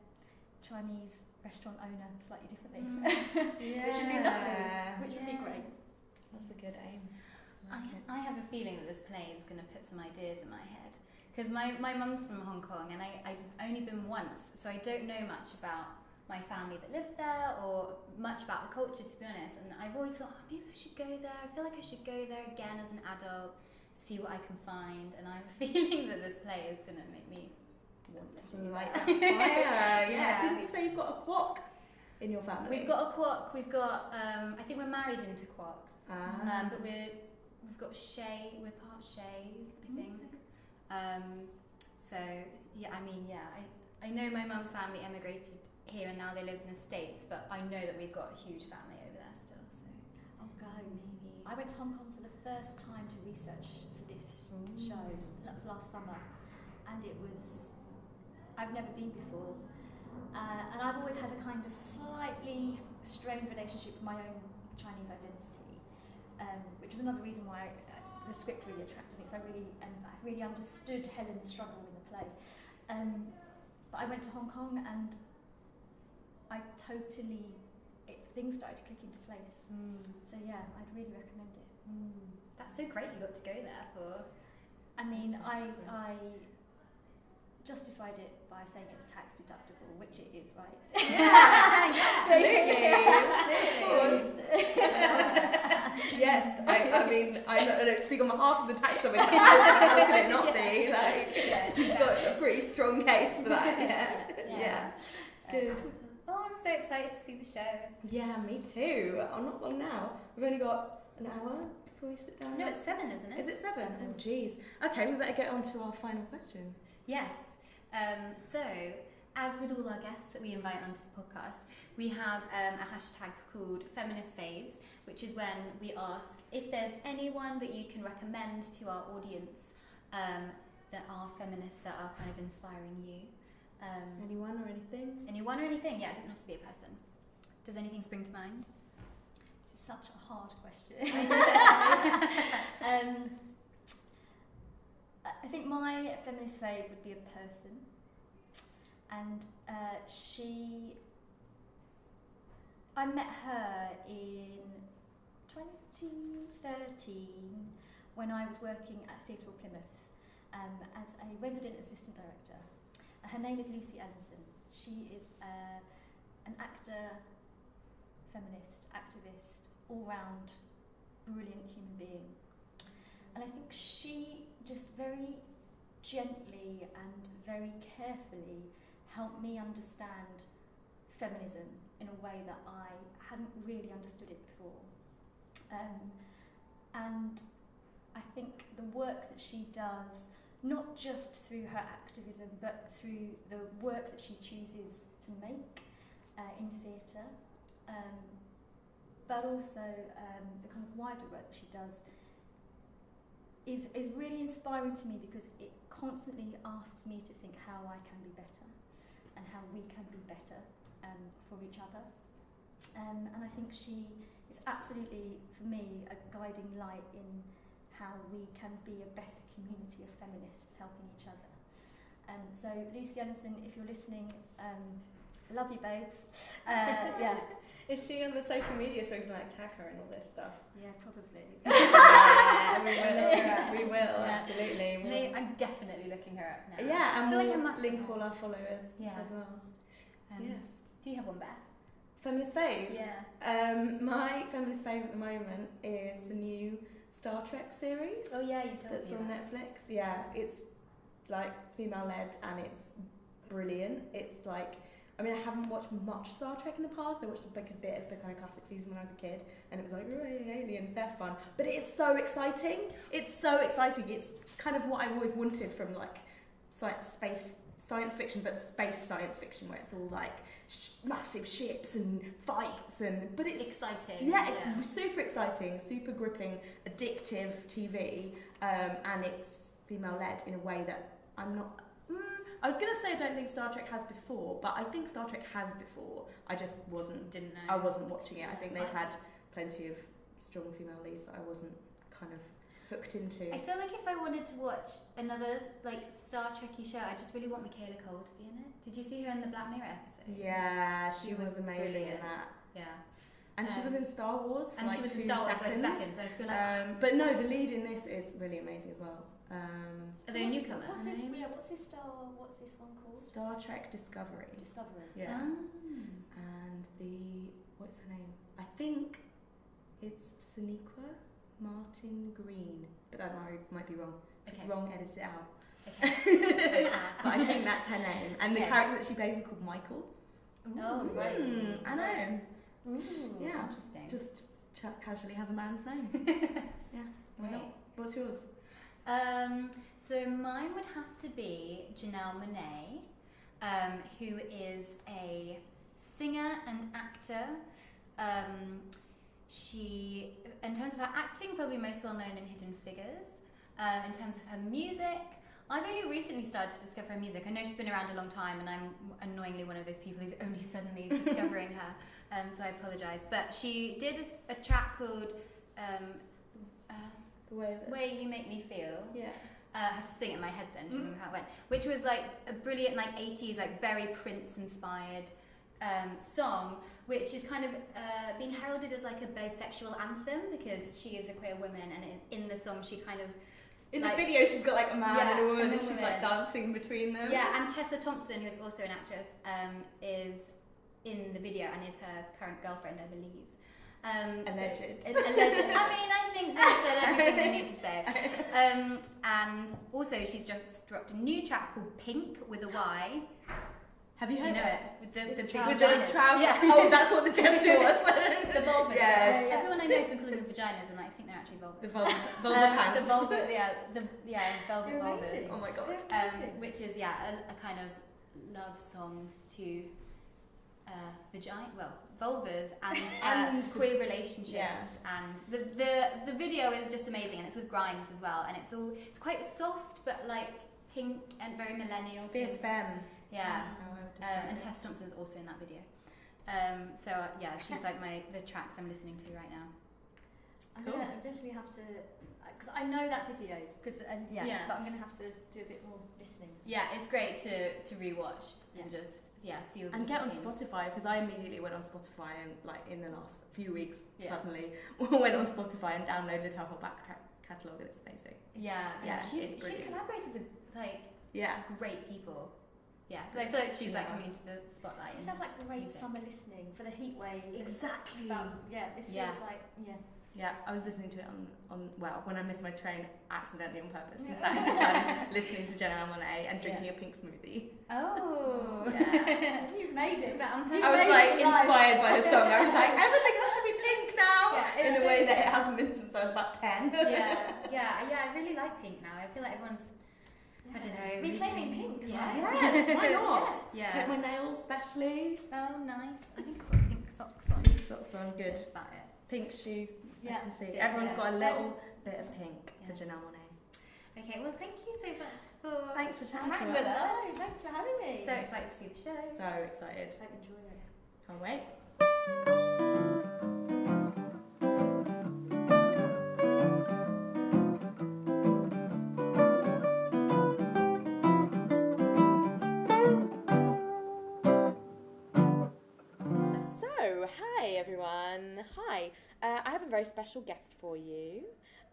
Chinese restaurant owner slightly differently, which would be lovely, which would be great. That's a good aim. I have a feeling that this play is going to put some ideas in my head, because my mum's from Hong Kong, and I've only been once, so I don't know much about my family that lived there, or much about the culture, to be honest. And I've always thought, maybe I should go there. I feel like I should go there again as an adult, see what I can find, and I have a feeling that this play is going to make me want to do light that. fire. Yeah. Didn't you say you've got a Kwok in your family? We've got a Kwok. We've got. I think we're married into Kwoks. But we've got Shay. We're part Shay, I think. So yeah, I know my mum's family emigrated here, and now they live in the States. But I know that we've got a huge family over there still. So I'll go. Maybe. I went to Hong Kong for the first time to research for this show. That was last summer, and it was. I've never been before, and I've always had a kind of slightly strained relationship with my own Chinese identity, which was another reason why the script really attracted me, because I really understood Helen's struggle in the play. But I went to Hong Kong, and things started to click into place. So yeah, I'd really recommend it. That's so great you got to go there for. I mean, I justified it by saying it was tax deductible, which it is, right? Yes, I mean, I don't speak on behalf of the tax service. How could it not be? You've got a pretty strong case for that. Yeah. Good. Oh, I'm so excited to see the show. Yeah, me too. Not long now. We've only got an hour before we sit down. No, it's 7, isn't it? Is it 7? Oh, geez. Okay, we better get on to our final question. Yes. So, as with all our guests that we invite onto the podcast, we have a hashtag called Feminist Faves, which is when we ask if there's anyone that you can recommend to our audience that are feminists that are kind of inspiring you. Anyone or anything? Anyone or anything? Yeah, it doesn't have to be a person. Does anything spring to mind? This is such a hard question. I think my feminist fave would be a person, and I met her in 2013 when I was working at Theatre Plymouth as a resident assistant director. Her name is Lucy Ellison. She is an actor, feminist, activist, all-round brilliant human being. And I think she just very gently and very carefully helped me understand feminism in a way that I hadn't really understood it before. And I think the work that she does, not just through her activism, but through the work that she chooses to make in theatre, but also the kind of wider work that she does, is really inspiring to me, because it constantly asks me to think how I can be better and how we can be better for each other. And I think she is absolutely, for me, a guiding light in how we can be a better community of feminists helping each other. So Lucy Ellison, if you're listening, love you, babes. Yeah. Is she on the social media so we can like tag her and all this stuff? Yeah, probably. Yeah, we will, Yeah. absolutely. I'm definitely looking her up now. Yeah, and I feel like I we'll must link have. all our followers Yeah. as well. Yes. Do you have one, Beth? Feminist fave? Yeah. My feminist fave at the moment is the new Star Trek series. Oh yeah, you told That's me on that. Netflix. Yeah, it's like female-led and it's brilliant. It's like, I mean, I haven't watched much Star Trek in the past. I watched like a bit of the kind of classic season when I was a kid, and it was like, oh, aliens, they're fun. But it's so exciting. It's so exciting. It's kind of what I've always wanted from like science fiction, but space science fiction, where it's all like massive ships and fights, but it's exciting. Yeah, it's super exciting, super gripping, addictive TV, and it's female-led in a way that I'm not. I was going to say I don't think Star Trek has before, but I think Star Trek has before. I just Didn't know. I wasn't watching it. I think they've had plenty of strong female leads that I wasn't kind of hooked into. I feel like if I wanted to watch another like Star Trekky show, I just really want Michaela Cole to be in it. Did you see her in the Black Mirror episode? Yeah, she was amazing brilliant. in that. Yeah. And she was in Star Wars for and like she was 2 in Star Wars for like a seconds. second, so I feel like But no, the lead in this is really amazing as well. are they a newcomer? What's this? Yeah, what's this one called? Star Trek Discovery. Discovery. Yeah. Ah. And what's her name? I think it's Sonequa Martin Green, but that might be wrong. If it's wrong, edit it out. Okay. But I think that's her name. And the character that she plays is called Michael. Ooh. Oh, great. I know. Ooh, Yeah. interesting. Just casually has a man's name. Yeah. Why not? Right. What's yours? So mine would have to be Janelle Monae, who is a singer and actor. She, in terms of her acting, probably most well known in Hidden Figures. In terms of her music, I've only recently started to discover her music. I know she's been around a long time, and I'm annoyingly one of those people who's only suddenly discovering her, so I apologise. But she did a track called The Way You Make Me Feel. Yeah. I had to sing it in my head then to remember how it went, which was like a brilliant like 80s, like very Prince-inspired song, which is kind of being heralded as like a bisexual anthem because she is a queer woman, and in the song she kind of In like, the video, she's got like a man and a woman, and she's woman. like dancing between them. Yeah, and Tessa Thompson, who is also an actress, is in the video and is her current girlfriend, I believe. Alleged. Alleged. I mean, I think they said everything they need to say. And also, she's just dropped a new track called Pink with a Y. Have you Do heard you know it? With the big With the vaginas. trousers. Yeah. Oh, that's what the gesture was. The vulvas. Yeah. Everyone I know has been calling them vaginas, and I think they're actually vulvas. The vulva pants. The vulva, velvet They're vulvas. amazing. Oh my god. Which is a kind of love song to vulvas and queer relationships, and the video is just amazing, and it's with Grimes as well, and it's quite soft but like pink and very millennial. Fierce femme. Yeah. And Tess Thompson's also in that video. So she's like the tracks I'm listening to right now. Cool. I definitely have to, because I know that video, but I'm going to have to do a bit more listening. Yeah, it's great to rewatch and just see all the and get on things. Spotify, because I immediately went on Spotify and like in the last few weeks suddenly went on Spotify and downloaded her whole back catalogue, and it's amazing. She's collaborated with great people. Yeah, so I feel like she's like coming into the spotlight. It sounds like great summer listening for the heat wave. Exactly. This feels like Yeah, I was listening to it on when I missed my train accidentally on purpose. And sat in the sun listening to Janelle Monae and drinking a pink smoothie. Oh, you've made it. I was like inspired by the song. I was like, everything has to be pink now, in a way that it hasn't been since I was about 10. I really like pink now. I feel like everyone's, I don't know, reclaiming pink. Yes, why not? With my nails, especially. Oh, nice. I think I've got pink socks on. Socks on, good. That's about it. Pink shoe. I can see. Everyone's got a little bit of pink for Janelle Monae. Okay, well, thank you so much for Thanks for chatting with us. Oh, thanks for having me. So excited to see the show. So excited. Hope you enjoy it. Can't wait. Hi everyone. Hi. I have a very special guest for you,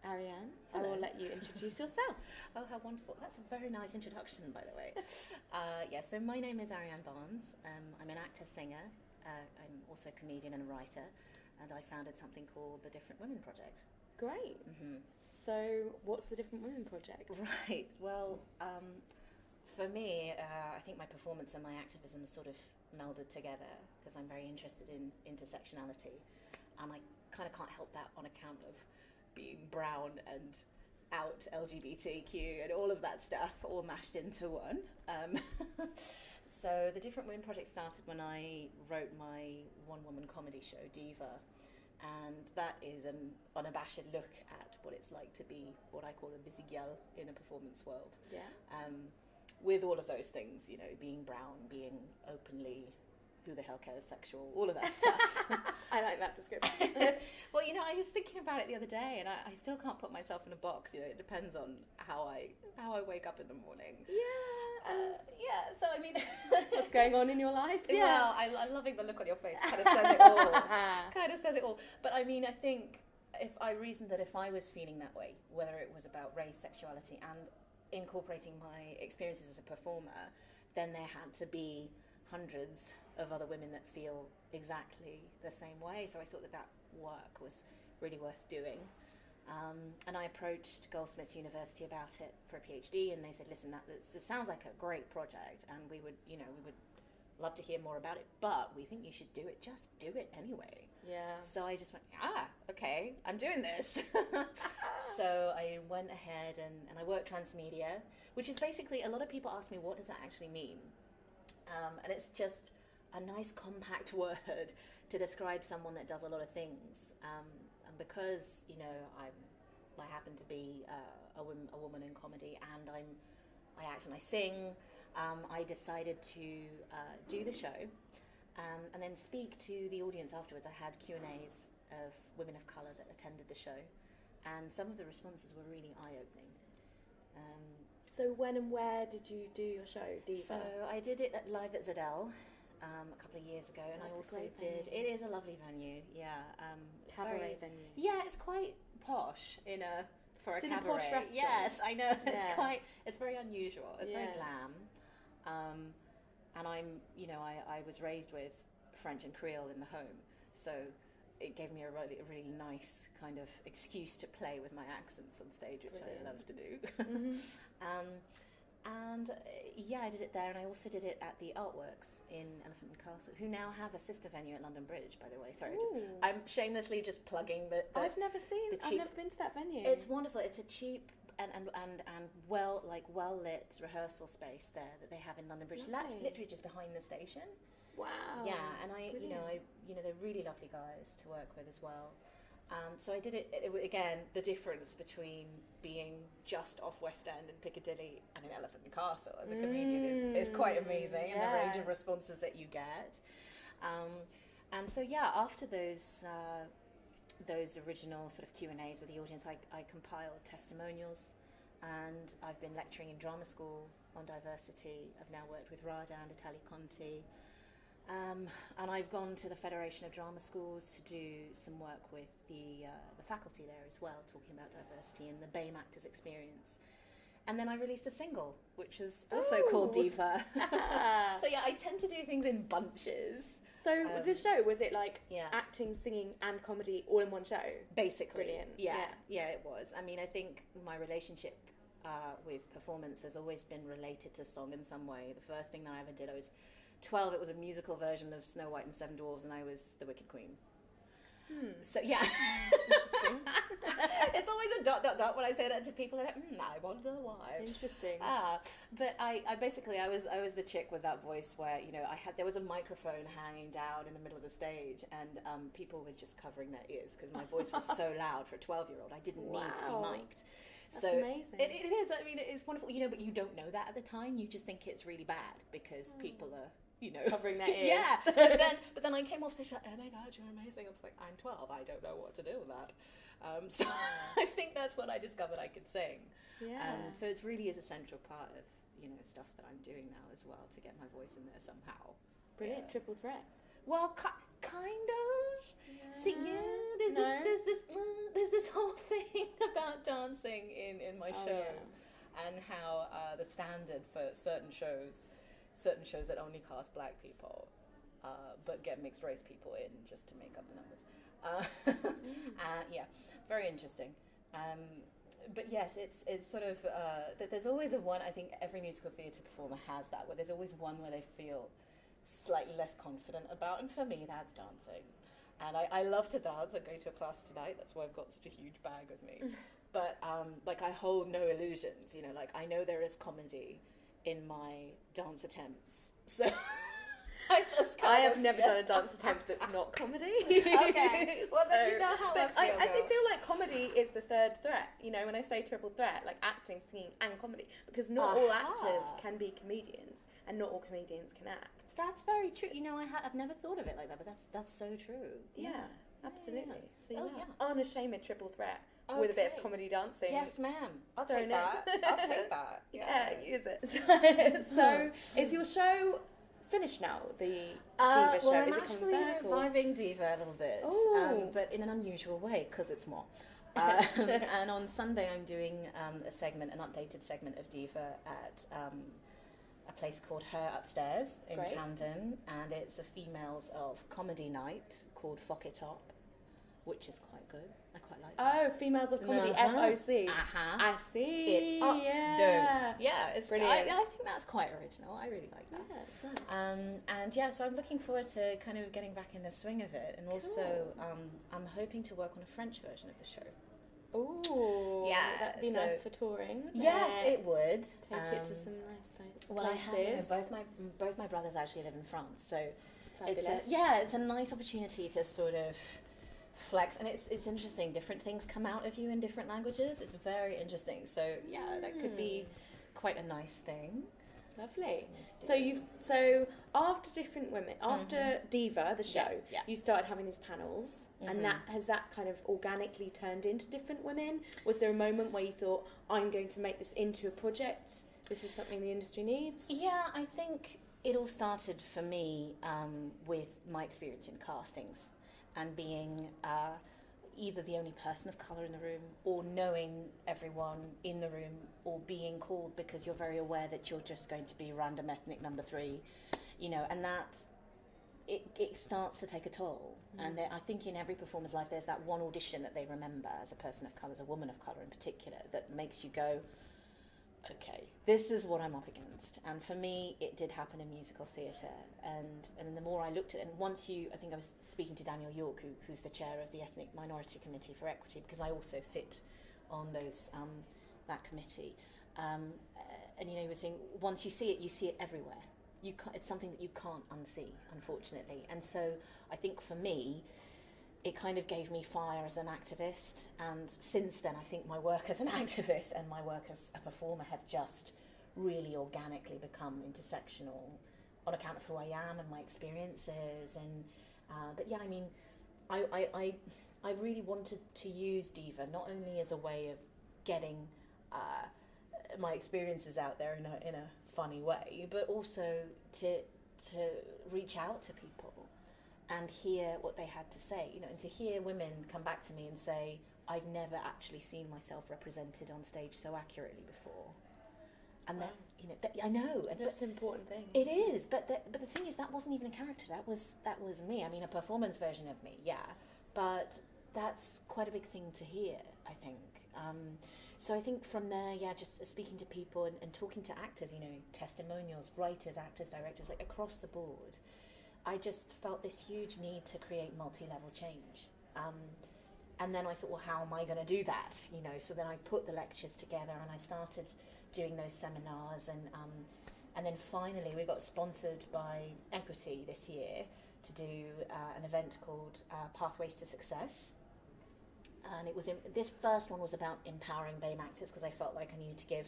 Ariane. Hello. I will let you introduce yourself. Oh, how wonderful. That's a very nice introduction, by the way. So my name is Ariane Barnes. I'm an actor-singer. I'm also a comedian and a writer, and I founded something called the Different Women Project. Great. Mm-hmm. So what's the Different Women Project? Right. Well, for me, I think my performance and my activism is sort of melded together because I'm very interested in intersectionality, and I kind of can't help that on account of being brown and out LGBTQ and all of that stuff all mashed into one. So the Different Women Project started when I wrote my one-woman comedy show, Diva, and that is an unabashed look at what it's like to be what I call a busy girl in a performance world. Yeah. With all of those things, you know, being brown, being openly, who the hell cares, sexual, all of that stuff. I like that description. Well, you know, I was thinking about it the other day, and I still can't put myself in a box. You know, it depends on how I wake up in the morning. So I mean, what's going on in your life? Well, I'm loving the look on your face. Kind of says it all. Kind of says it all. But I mean, I think if I was feeling that way, whether it was about race, sexuality, and incorporating my experiences as a performer, then there had to be hundreds of other women that feel exactly the same way. So I thought that work was really worth doing. And I approached Goldsmiths University about it for a PhD, and they said, listen, this sounds like a great project, and we would love to hear more about it, but we think you should do it. Just do it anyway. Yeah. So I just went, okay, I'm doing this. So I went ahead and I worked transmedia, which is basically, a lot of people ask me, what does that actually mean? And it's just a nice compact word to describe someone that does a lot of things. And because, you know, I happen to be a woman in comedy, and I act and I sing, I decided to do the show and then speak to the audience afterwards. I had Q&As of women of colour that attended the show, and some of the responses were really eye-opening. So when and where did you do your show, Diva? So I did it live at Zedell a couple of years ago, and I also did. It is a lovely venue, yeah. Cabaret venue. Yeah, it's quite posh for a in cabaret. A posh restaurant. Yes, I know. Yeah. It's very unusual. It's very glam. And I was raised with French and Creole in the home, so it gave me a really nice kind of excuse to play with my accents on stage, which I love to do. Mm-hmm. I did it there, and I also did it at the Artworks in Elephant and Castle, who now have a sister venue at London Bridge, by the way. Sorry, I'm shamelessly just plugging the I've never been to that venue. It's wonderful. It's a cheap well lit rehearsal space there that they have in London Bridge, Lovely. literally just behind the station. Wow. Yeah, and Brilliant. they're really lovely guys to work with as well. So I did it again, the difference between being just off West End and Piccadilly and in Elephant and Castle as a comedian is quite amazing, and the range of responses that you get. And so after those original sort of Q&As with the audience, I compiled testimonials, and I've been lecturing in drama school on diversity. I've now worked with Rada and Italia Conti. And I've gone to the Federation of Drama Schools to do some work with the faculty there as well, talking about diversity and the BAME Actors Experience. And then I released a single, which is also called Diva. So I tend to do things in bunches. So with the show, was it like acting, singing and comedy all in one show? Basically. Brilliant. Yeah, it was. I mean, I think my relationship with performance has always been related to song in some way. The first thing that I ever did, I was 12, it was a musical version of Snow White and the Seven Dwarfs, and I was the Wicked Queen. So Interesting. It's always a ... when I say that to people. They're like, I wonder why. Interesting. But I was the chick with that voice where there was a microphone hanging down in the middle of the stage, and people were just covering their ears because my voice was so loud for a 12-year-old. I didn't need to be mic'd. That's amazing. It is. I mean, it is wonderful. But you don't know that at the time. You just think it's really bad because people are. Covering their ears. Yeah, but then I came off stage like, oh my God, you're amazing. I was like, I'm 12, I don't know what to do with that. So I think that's what I discovered I could sing. Yeah. So it really is a central part of stuff that I'm doing now as well, to get my voice in there somehow. Brilliant. Triple threat. Well, kind of. Yeah. See, there's this whole thing about dancing in my show, and how the standard for certain shows that only cast black people, but get mixed race people in just to make up the numbers. Very interesting. But yes, it's sort of that there's always one. I think every musical theatre performer has that, where there's always one where they feel slightly less confident about, and for me, that's dancing. And I love to dance. I'm going to a class tonight. That's why I've got such a huge bag with me. But I hold no illusions. I know there is comedy in my dance attempts. So I have never done a dance attempt that's not comedy. Okay. Well, then you know how I feel like comedy is the third threat. When I say triple threat, like acting, singing, and comedy, because not all actors can be comedians, and not all comedians can act. That's very true. I've never thought of it like that, but that's so true. Yeah, absolutely. Yeah. So unashamed triple threat. Okay. With a bit of comedy dancing. Yes, ma'am. I'll take that. I'll take that. Yeah, use it. So, is your show finished now? The Diva show? Well, I'm is actually reviving Diva a little bit, but in an unusual way because it's more. And on Sunday, I'm doing an updated segment of Diva at a place called Her Upstairs in Camden, and it's a females of comedy night called Fock It Up, which is quite good. I quite like that. Oh, females of comedy, FOC. I see. Yeah, it's brilliant. I think that's quite original. I really like that. Yeah, it's nice. And so I'm looking forward to kind of getting back in the swing of it, and also I'm hoping to work on a French version of the show. Ooh, yeah, that'd be nice for touring. Yes, it would. Take it to some nice places. Well, I have both my brothers actually live in France, so fabulous. It's a nice opportunity to sort of flex, and it's interesting. Different things come out of you in different languages. It's very interesting. So that could be quite a nice thing. Lovely. So after Different Women, after Diva, the show, you started having these panels, and has that kind of organically turned into Different Women? Was there a moment where you thought, I'm going to make this into a project? This is something the industry needs? Yeah, I think it all started for me with my experience in castings and being either the only person of colour in the room, or knowing everyone in the room, or being called because you're very aware that you're just going to be random ethnic number 3, and that it starts to take a toll. And I think in every performer's life there's that one audition that they remember as a person of colour, as a woman of colour in particular, that makes you go, okay, this is what I'm up against. And for me, it did happen in musical theatre. And the more I looked at it, and I think I was speaking to Daniel York, who's the chair of the Ethnic Minority Committee for Equity, because I also sit on those that committee. And you know, he was saying once you see it everywhere. It's something that you can't unsee, unfortunately. And so I think for me, it kind of gave me fire as an activist. And since then, I think my work as an activist and my work as a performer have just really organically become intersectional on account of who I am and my experiences. And but yeah, I mean, I really wanted to use Diva not only as a way of getting my experiences out there in a funny way, but also to reach out to people and hear what they had to say, you know, and to hear women come back to me and say, I've never actually seen myself represented on stage so accurately before. And wow. that, you know, I know, and that's an important thing. It is, but the thing is, that wasn't even a character. That was me. I mean, a performance version of me, yeah. But that's quite a big thing to hear, I think. So I think from there, yeah, just speaking to people and talking to actors, you know, testimonials, writers, actors, directors, like across the board, I just felt this huge need to create multi-level change. And then I thought, well, how am I going to do that? You know, so then I put the lectures together and I started doing those seminars, and then finally we got sponsored by Equity this year to do an event called Pathways to Success. And it was this first one was about empowering BAME actors, because I felt like I needed to give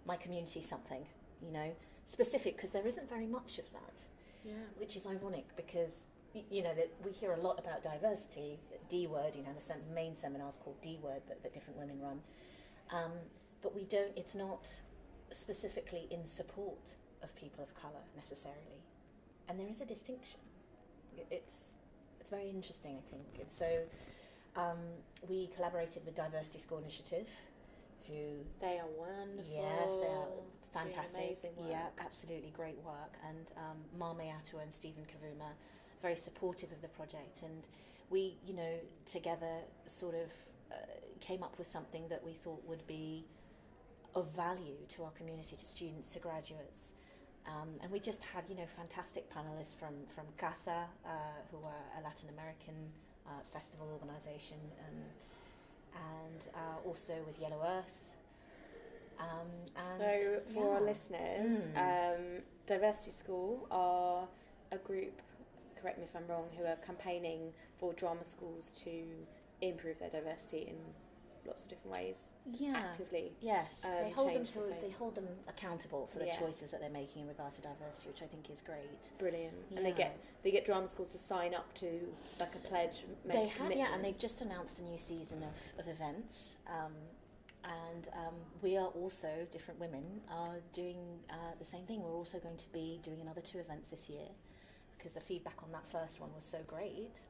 my community something, you know, specific, because there isn't very much of that. Yeah. Which is ironic, because you know that we hear a lot about diversity, D-word, you know, the main seminars called D-word that different women run, but we don't. It's not specifically in support of people of colour necessarily, and there is a distinction. It's very interesting, I think. And so we collaborated with Diversity School Initiative, who they are wonderful. Yes, they are fantastic. Doing amazing work. Yeah, absolutely great work. And May Latitude and Stephen Kavuma, very supportive of the project. And we, you know, together sort of came up with something that we thought would be of value to our community, to students, to graduates. And we just had, you know, fantastic panelists from CASA, who are a Latin American festival organisation, and also with Yellow Earth. And so for our listeners, Diversity School are a group, correct me if I'm wrong, who are campaigning for drama schools to improve their diversity in lots of different ways. Yeah. Actively. Yes. They hold them accountable for the Yeah. choices that they're making in regards to diversity, which I think is great. Brilliant. Yeah. And they get drama schools to sign up to like a pledge. They have, yeah, and they've just announced a new season of events. And we are also, different women are doing the same thing. We're also going to be doing another 2 events this year, because the feedback on that first one was so great.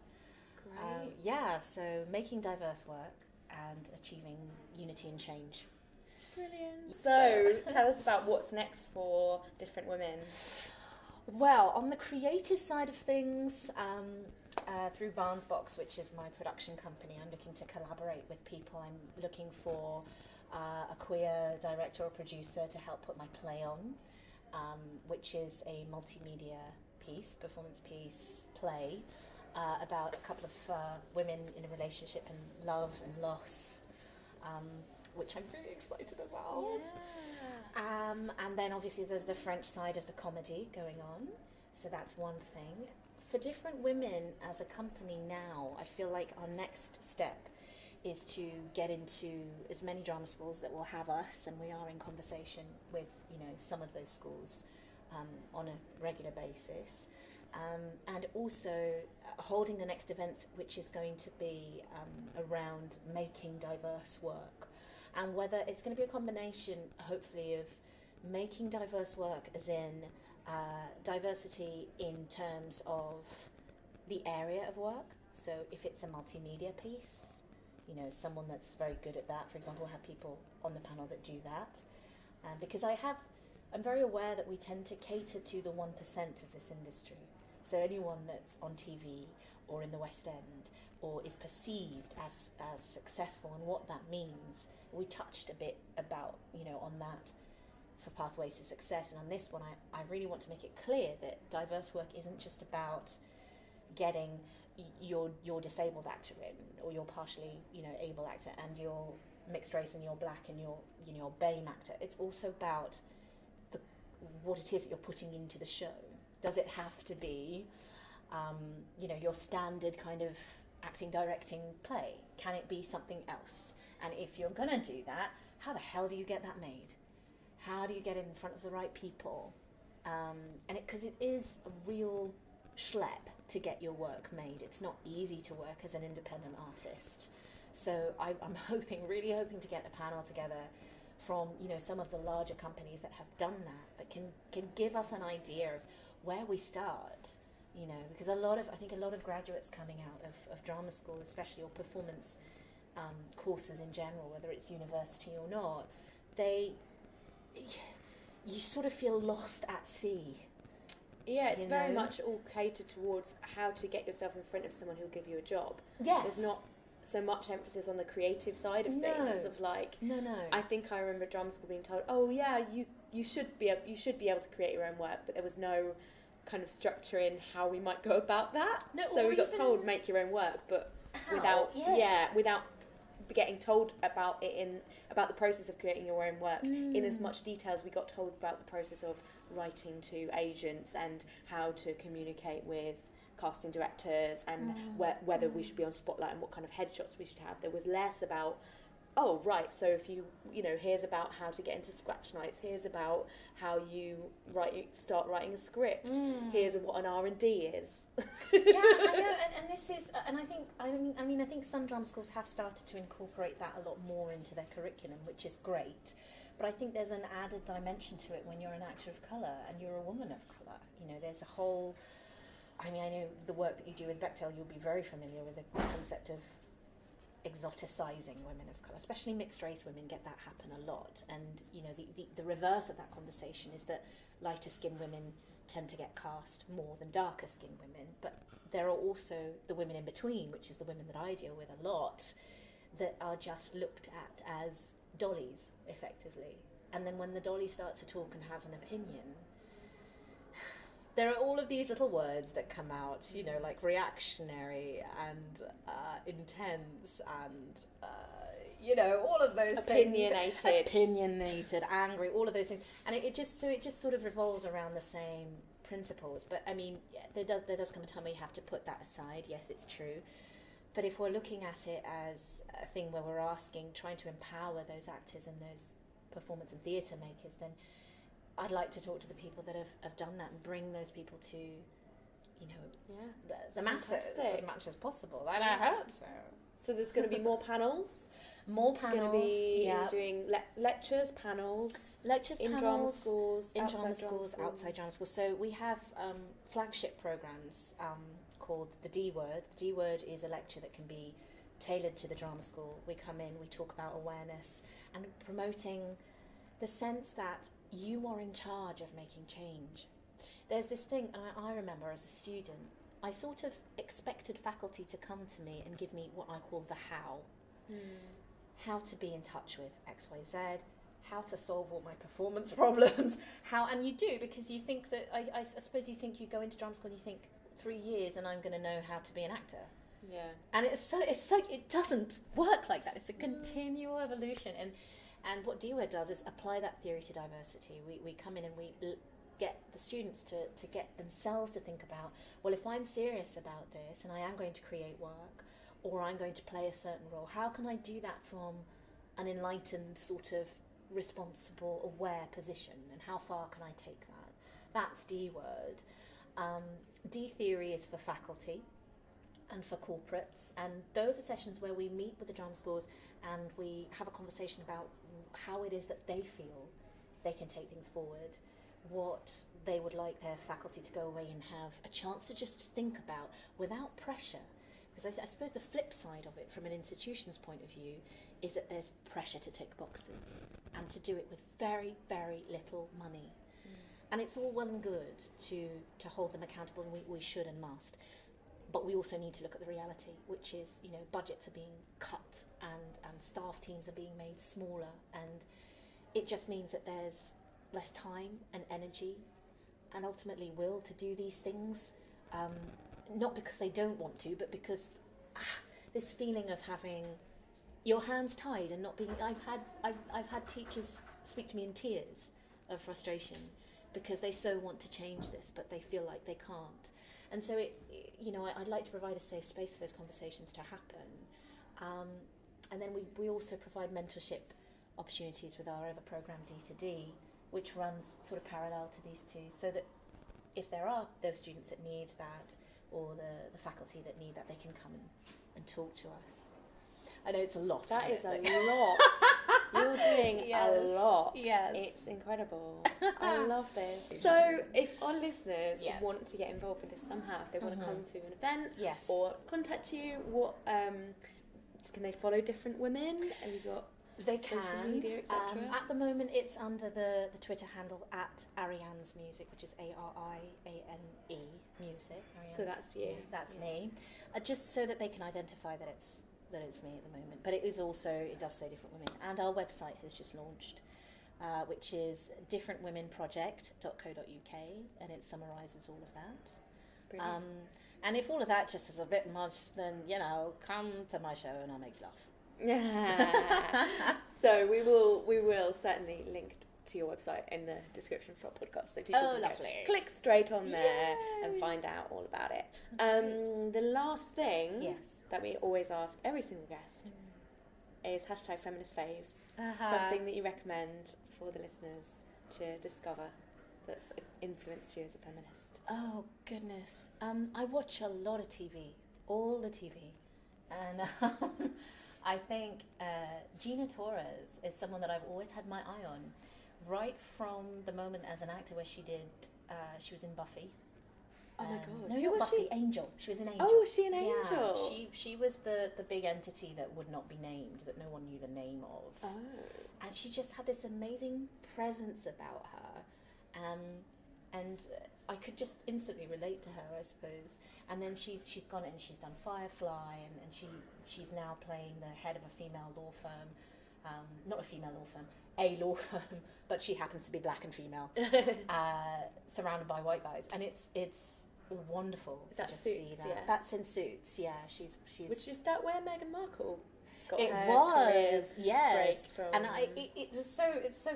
Great. Yeah, so making diverse work and achieving unity and change. Brilliant. So tell us about what's next for Different Women. Well, on the creative side of things, through Barnes Box, which is my production company, I'm looking to collaborate with people. I'm looking for a queer director or producer to help put my play on, which is a multimedia piece, performance piece, play, about a couple of women in a relationship and love and loss, which I'm very excited about. Yeah. And then obviously there's the French side of the comedy going on, so that's one thing. For Different Women as a company now, I feel like our next step is to get into as many drama schools that will have us, and we are in conversation with, you know, some of those schools on a regular basis. And also holding the next event, which is going to be around making diverse work, and whether it's going to be a combination, hopefully, of making diverse work as in diversity in terms of the area of work. So if it's a multimedia piece, you know, someone that's very good at that, for example, we'll have people on the panel that do that, because I'm very aware that we tend to cater to the 1% of this industry. So anyone that's on TV or in the West End or is perceived as successful, and what that means, we touched a bit about, you know, on that for Pathways to Success. And on this one, I really want to make it clear that diverse work isn't just about getting your disabled actor in, or your partially, you know, able actor, and your mixed race and you're black and you're a BAME actor. It's also about what it is that you're putting into the show. Does it have to be, your standard kind of acting, directing play? Can it be something else? And if you're going to do that, how the hell do you get that made? How do you get it in front of the right people? Because it is a real schlep to get your work made. It's not easy to work as an independent artist. So I'm really hoping to get a panel together from some of the larger companies that have done that can give us an idea of where we start. Because I think a lot of graduates coming out of drama school, especially, or performance courses in general, whether it's university or not, you sort of feel lost at sea. Yeah, it's very much all catered towards how to get yourself in front of someone who'll give you a job. Yes. There's not so much emphasis on the creative side of things. Of like, no. I think I remember drama school being told, oh yeah, you should be able to create your own work, but there was no kind of structure in how we might go about that. No, so we got told make your own work, but without getting told about the process of creating your own work in as much detail as we got told about the process of writing to agents and how to communicate with casting directors and whether we should be on spotlight and what kind of headshots we should have. There was less about, oh right, so if here's about how to get into scratch nights, here's about how you start writing a script, here's what an R&D is. Yeah, I know, and this is, and I think some drama schools have started to incorporate that a lot more into their curriculum, which is great. But I think there's an added dimension to it when you're an actor of colour and you're a woman of colour. There's a whole, I know the work that you do with Bechtel, you'll be very familiar with the concept of exoticizing women of colour, especially mixed race women get that happen a lot. And the reverse of that conversation is that lighter skinned women tend to get cast more than darker skinned women, but there are also the women in between, which is the women that I deal with a lot, that are just looked at as dollies, effectively. And then when the dolly starts to talk and has an opinion, there are all of these little words that come out, like reactionary and intense and, all of those opinionated. things. Opinionated, angry, all of those things. And it just sort of revolves around the same principles. But, there does come a time where you have to put that aside. Yes, it's true. But if we're looking at it as a thing where we're trying to empower those actors and those performance and theatre makers, then I'd like to talk to the people that have done that and bring those people to, the masses as much as possible. And I hope so. So there's going to be more panels? More panels. Going to be doing lectures, panels? Lectures, in panels. In drama schools, outside drama schools. So we have flagship programmes called the D Word. The D Word is a lecture that can be tailored to the drama school. We come in, we talk about awareness and promoting the sense that you are in charge of making change. There's this thing, and I remember as a student, I sort of expected faculty to come to me and give me what I call the how. How to be in touch with XYZ, how to solve all my performance problems, and you do, because you think that, I suppose you think you go into drama school and you think 3 years and I'm going to know how to be an actor. Yeah. And it's so it doesn't work like that. It's a continual evolution. And what DWED does is apply that theory to diversity. We come in and we get the students to get themselves to think about, well, if I'm serious about this and I am going to create work or I'm going to play a certain role, how can I do that from an enlightened, sort of responsible, aware position, and how far can I take that? That's DWED. D theory is for faculty and for corporates, and those are sessions where we meet with the drama schools and we have a conversation about how it is that they feel they can take things forward, what they would like their faculty to go away and have a chance to just think about without pressure. Because I suppose the flip side of it from an institution's point of view is that there's pressure to tick boxes and to do it with very, very little money. And it's all well and good to hold them accountable, and we should and must. But we also need to look at the reality, which is, budgets are being cut and staff teams are being made smaller. And it just means that there's less time and energy and ultimately will to do these things. Not because they don't want to, but because this feeling of having, your hands tied and not being. I've had teachers speak to me in tears of frustration because they so want to change this, but they feel like they can't. And so I'd like to provide a safe space for those conversations to happen. And then we also provide mentorship opportunities with our other program D2D, which runs sort of parallel to these two, so that if there are those students that need that, or the faculty that need that, they can come and talk to us. I know it's a lot. That is a lot. You're doing a lot. Yes. It's incredible. I love this. So if our listeners want to get involved with this somehow, if they want to come to an event or contact you, what can they follow different women? Have you got They social can. media, etc.? At the moment, it's under the Twitter handle at Ariane's Music, which is ARIANE Music. So that's you. That's me. Just so that they can identify that it's me at the moment. But it does say Different Women. And our website has just launched, which is differentwomenproject.co.uk, and it summarises all of that. Brilliant. And if all of that just is a bit much, then, come to my show and I'll make you laugh. So we will certainly link to your website in the description for our podcast, so people can click straight on there and find out all about it. The last thing that we always ask every single guest is #feministfaves. Something that you recommend for the listeners to discover that's influenced you as a feminist. Oh goodness, I watch a lot of TV, all the TV, and I think Gina Torres is someone that I've always had my eye on, right from the moment as an actor where she was in Buffy. Oh my god! No, who was Buffy? Angel. She was an Angel. Oh, was she an Angel? Yeah, she was the big entity that would not be named, that no one knew the name of. Oh. And she just had this amazing presence about her, and I could just instantly relate to her, I suppose. And then she's gone and she's done Firefly, and she's now playing the head of a female law firm. Not a female law firm, a law firm, but she happens to be black and female, surrounded by white guys, and it's wonderful to just see that. Yeah. That's in Suits, yeah. She's which is that where Meghan Markle got it her was, yes. From... And it's so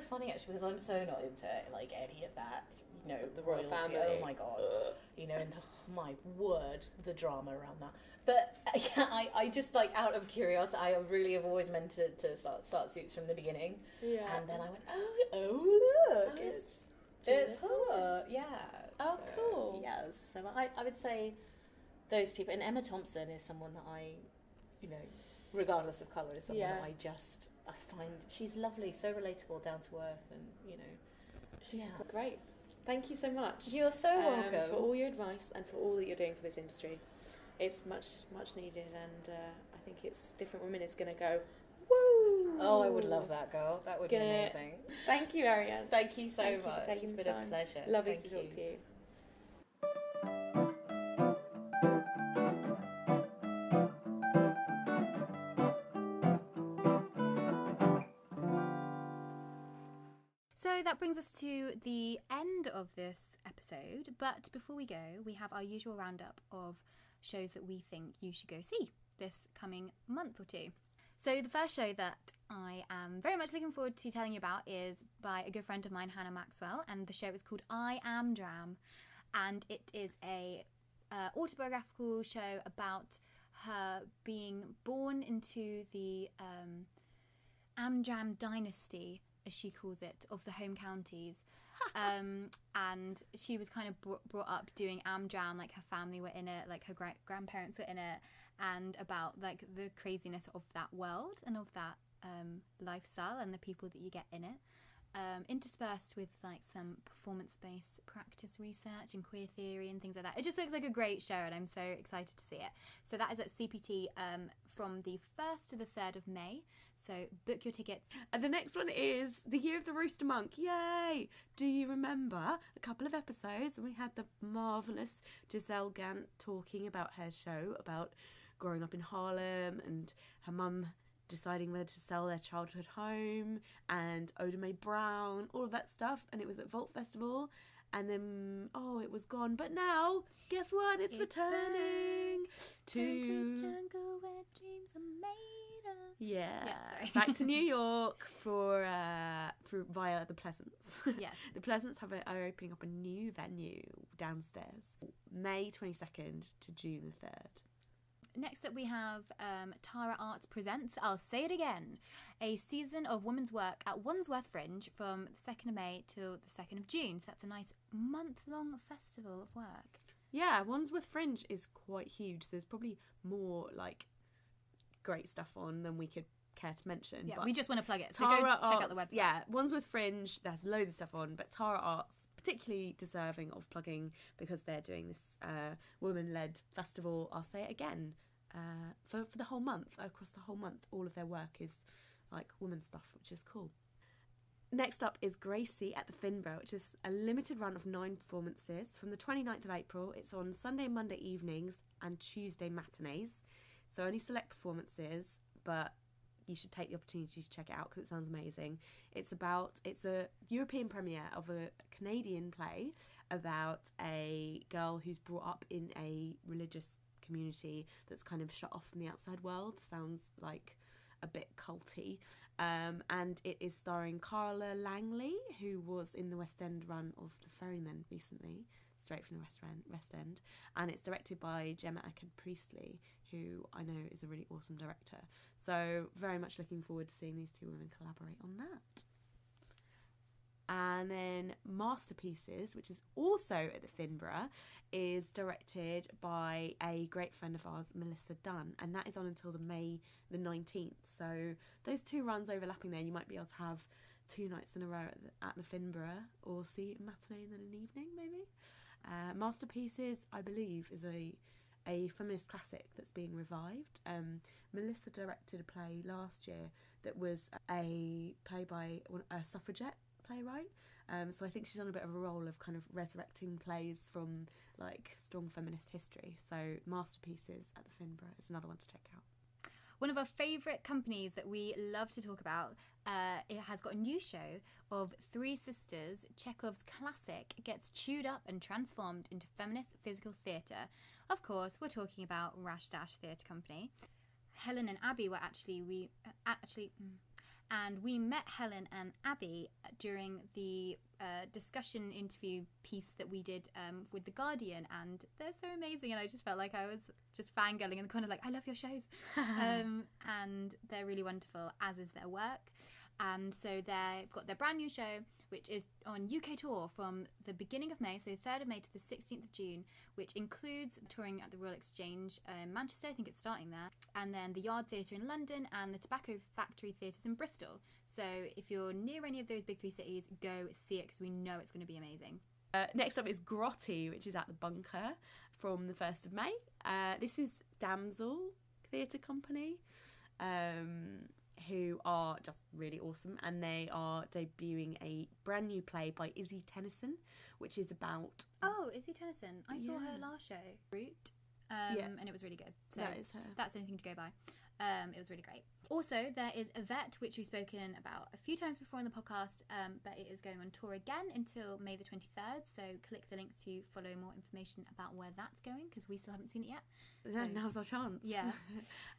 funny actually, because I'm so not into like any of that, the royal royalty. family. Oh my god, and my word, the drama around that. But I just, like, out of curiosity, I really have always meant to start Suits from the beginning. Yeah. And then I went, oh look, it's her. Yeah. Oh, so, cool. Yes. So I would say those people, and Emma Thompson is someone that I, regardless of colour, is someone that I find she's lovely, so relatable, down to earth, and she's great. Thank you so much. You're so welcome for all your advice and for all that you're doing for this industry. It's much needed, and I think it's Different Women is going to go woo. Oh, I would love that, girl. That would be amazing. Thank you, Ariane. Thank you so much. For taking it's the been time. A pleasure. Lovely to talk to you. So that brings us to the end of this episode, but before we go, we have our usual roundup of shows that we think you should go see this coming month or two. So the first show that I am very much looking forward to telling you about is by a good friend of mine, Hannah Maxwell, and the show is called I Am Dram, and it is a autobiographical show about her being born into the Amdram dynasty, as she calls it, of the home counties. And she was kind of brought up doing Amdram, like her family were in it, like her grandparents were in it, and about like the craziness of that world and of that lifestyle and the people that you get in it, interspersed with like some performance-based practice research and queer theory and things like that. It just looks like a great show, and I'm so excited to see it. So that is at CPT from the 1st to the 3rd of May. So book your tickets. And the next one is The Year of the Rooster Monk. Yay! Do you remember a couple of episodes when we had the marvellous Giselle Gant talking about her show about growing up in Harlem and her mum deciding whether to sell their childhood home, and Oda Mae Brown, all of that stuff, and it was at Vault Festival, and then it was gone, but now guess what, it's returning to jungle where dreams are made. Yeah. sorry. Back to New York for via the Pleasance. Yes. The Pleasance are opening up a new venue downstairs, May 22nd to June the 3rd. Next up we have Tara Arts presents, I'll say it again, a season of women's work at Wandsworth Fringe from the 2nd of May till the 2nd of June. So that's a nice month-long festival of work. Yeah, Wandsworth Fringe is quite huge. So there's probably more like great stuff on than we could care to mention. Yeah, but we just want to plug it. So Tara go Arts, check out the website. Yeah, Wandsworth Fringe, there's loads of stuff on, but Tara Arts particularly deserving of plugging because they're doing this women-led festival, I'll say it again, for the whole month. Across the whole month, all of their work is like women stuff, which is cool. Next up is Gracie at the Finborough, which is a limited run of 9 performances from the 29th of April. It's on Sunday and Monday evenings and Tuesday matinees. So only select performances, but you should take the opportunity to check it out because it sounds amazing. It's a European premiere of a Canadian play about a girl who's brought up in a religious community that's kind of shut off from the outside world. Sounds like a bit culty. And it is starring Carla Langley, who was in the West End run of The Ferryman recently, straight from the West End. And it's directed by Gemma Ackerd-Priestley, who I know is a really awesome director. So very much looking forward to seeing these two women collaborate on that. And then Masterpieces, which is also at the Finborough, is directed by a great friend of ours, Melissa Dunn, and that is on until May the 19th. So those two runs overlapping there, you might be able to have 2 nights in a row at the Finborough, or see a matinee and then an evening, maybe. Masterpieces, I believe, is a feminist classic that's being revived. Melissa directed a play last year that was a play by a suffragette playwright, so I think she's on a bit of a role of kind of resurrecting plays from like strong feminist history. So Masterpieces at the Finborough is another one to check out. One of our favourite companies that we love to talk about, it has got a new show of 3 sisters. Chekhov's classic gets chewed up and transformed into feminist physical theatre. Of course, we're talking about Rash Dash Theatre Company. Helen and Abby were and we met Helen and Abby during the discussion interview piece that we did with The Guardian, and they're so amazing, and I just felt like I was just fangirling in the corner like, I love your shows. And they're really wonderful, as is their work. And so they've got their brand new show, which is on UK tour from the beginning of May, so 3rd of May to the 16th of June, which includes touring at the Royal Exchange Manchester, I think it's starting there, and then the Yard Theatre in London and the Tobacco Factory Theatres in Bristol. So if you're near any of those big 3 cities, go see it because we know it's going to be amazing. Next up is Grotty, which is at the Bunker from the 1st of May. This is Damsel Theatre Company, who are just really awesome, and they are debuting a brand new play by Izzy Tennyson, which is about... Oh, Izzy Tennyson. I saw her last show, Root, and it was really good. So that is her. That's anything to go by. It was really great. Also, there is Yvette, which we've spoken about a few times before in the podcast, but it is going on tour again until May the 23rd, so click the link to follow more information about where that's going, because we still haven't seen it yet. So, now's our chance. Yeah.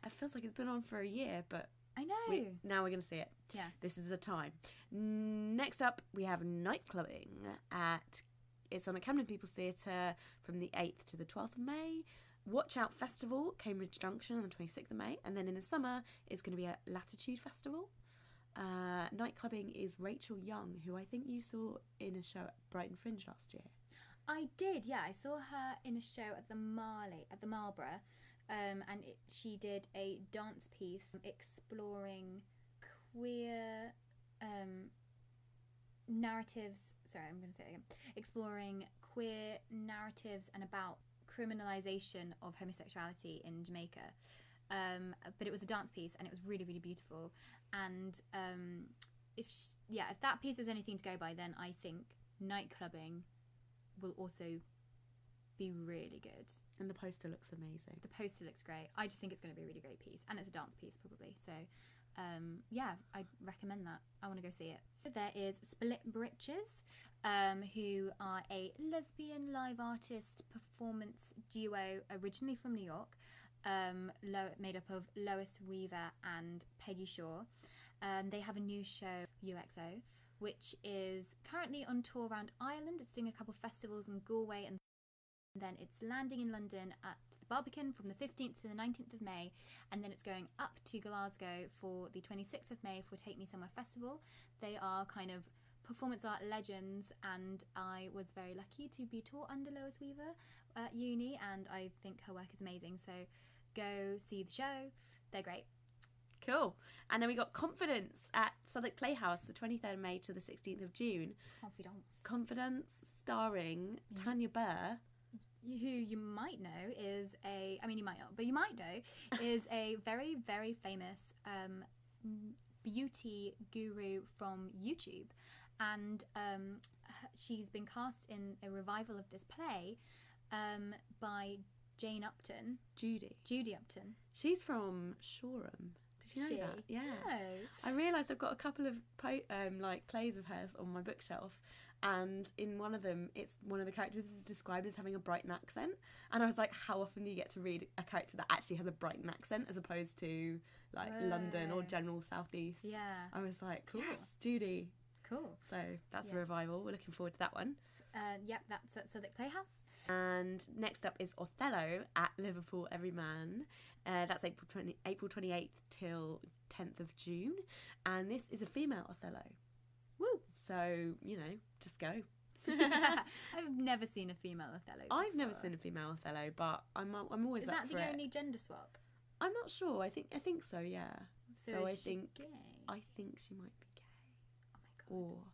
It feels like it's been on for a year, but... I know. Now we're going to see it. Yeah. This is the time. Next up, we have Nightclubbing it's on at Camden People's Theatre from the 8th to the 12th of May. Watch Out Festival, Cambridge Junction on the 26th of May. And then in the summer, it's going to be a Latitude Festival. Nightclubbing is Rachel Young, who I think you saw in a show at Brighton Fringe last year. I did, yeah. I saw her in a show at the Marlborough. She did a dance piece exploring queer narratives. Sorry, I'm going to say it again. Exploring queer narratives and about criminalisation of homosexuality in Jamaica. But it was a dance piece, and it was really, really beautiful. And if that piece is anything to go by, then I think Nightclubbing will also be really good. And the poster looks amazing. The poster looks great. I just think it's going to be a really great piece, and it's a dance piece probably. So I'd recommend that. I want to go see it. There is Split Britches, who are a lesbian live artist performance duo originally from New York. made up of Lois Weaver and Peggy Shaw. They have a new show, UXO, which is currently on tour around Ireland. It's doing a couple of festivals in Galway, and then it's landing in London at the Barbican from the 15th to the 19th of May, and then it's going up to Glasgow for the 26th of May for Take Me Somewhere Festival. They are kind of performance art legends, and I was very lucky to be taught under Lois Weaver at uni, and I think her work is amazing, so go see the show. They're great. Cool. And then we got Confidence at Southwark Playhouse, the 23rd of May to the 16th of June. Confidence, starring Tanya Burr. Who you might know is you might not, but you might know, is a very, very famous beauty guru from YouTube. And she's been cast in a revival of this play by Jane Upton. Judy Upton. She's from Shoreham. Did you know that? Yeah. No. I realised I've got a couple of plays of hers on my bookshelf, and in one of them, it's one of the characters is described as having a Brighton accent, and I was like, how often do you get to read a character that actually has a Brighton accent as opposed to like London or general southeast? Yeah. I was like, Cool. yes, Judy. Cool. So that's a revival. We're looking forward to that one. Yep, that's at Southwark Playhouse. And next up is Othello at Liverpool Everyman. That's April 28th till 10th of June. And this is a female Othello. Woo! So, just go. I've never seen a female Othello before. I've never seen a female Othello, but I'm always Is up that for the it. only gender swap? I'm not sure. I think so, yeah. So I is she think gay? I think she might be gay. Oh my god. Or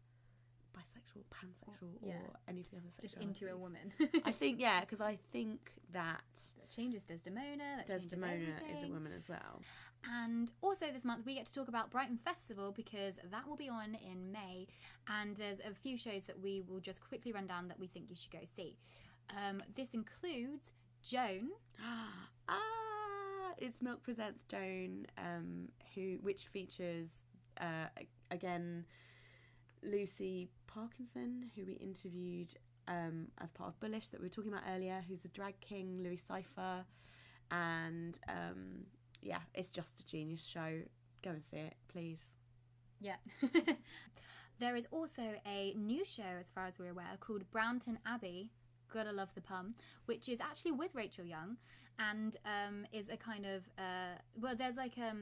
bisexual, pansexual, Yeah. or any of the other sexualities. Just into a woman. I think, yeah, because I think that changes Desdemona. Desdemona is a woman as well. And also this month we get to talk about Brighton Festival, because that will be on in May, and there's a few shows that we will just quickly run down that we think you should go see. This includes Joan. It's Milk Presents Joan, which features again Lucy Parkinson, who we interviewed as part of Bullish that we were talking about earlier, who's a drag king, Louis Cypher, and it's just a genius show. Go and see it, please. Yeah. There is also a new show, as far as we're aware, called Brownton Abbey. Gotta love the pun, which is actually with Rachel Young, and is a kind of there's like a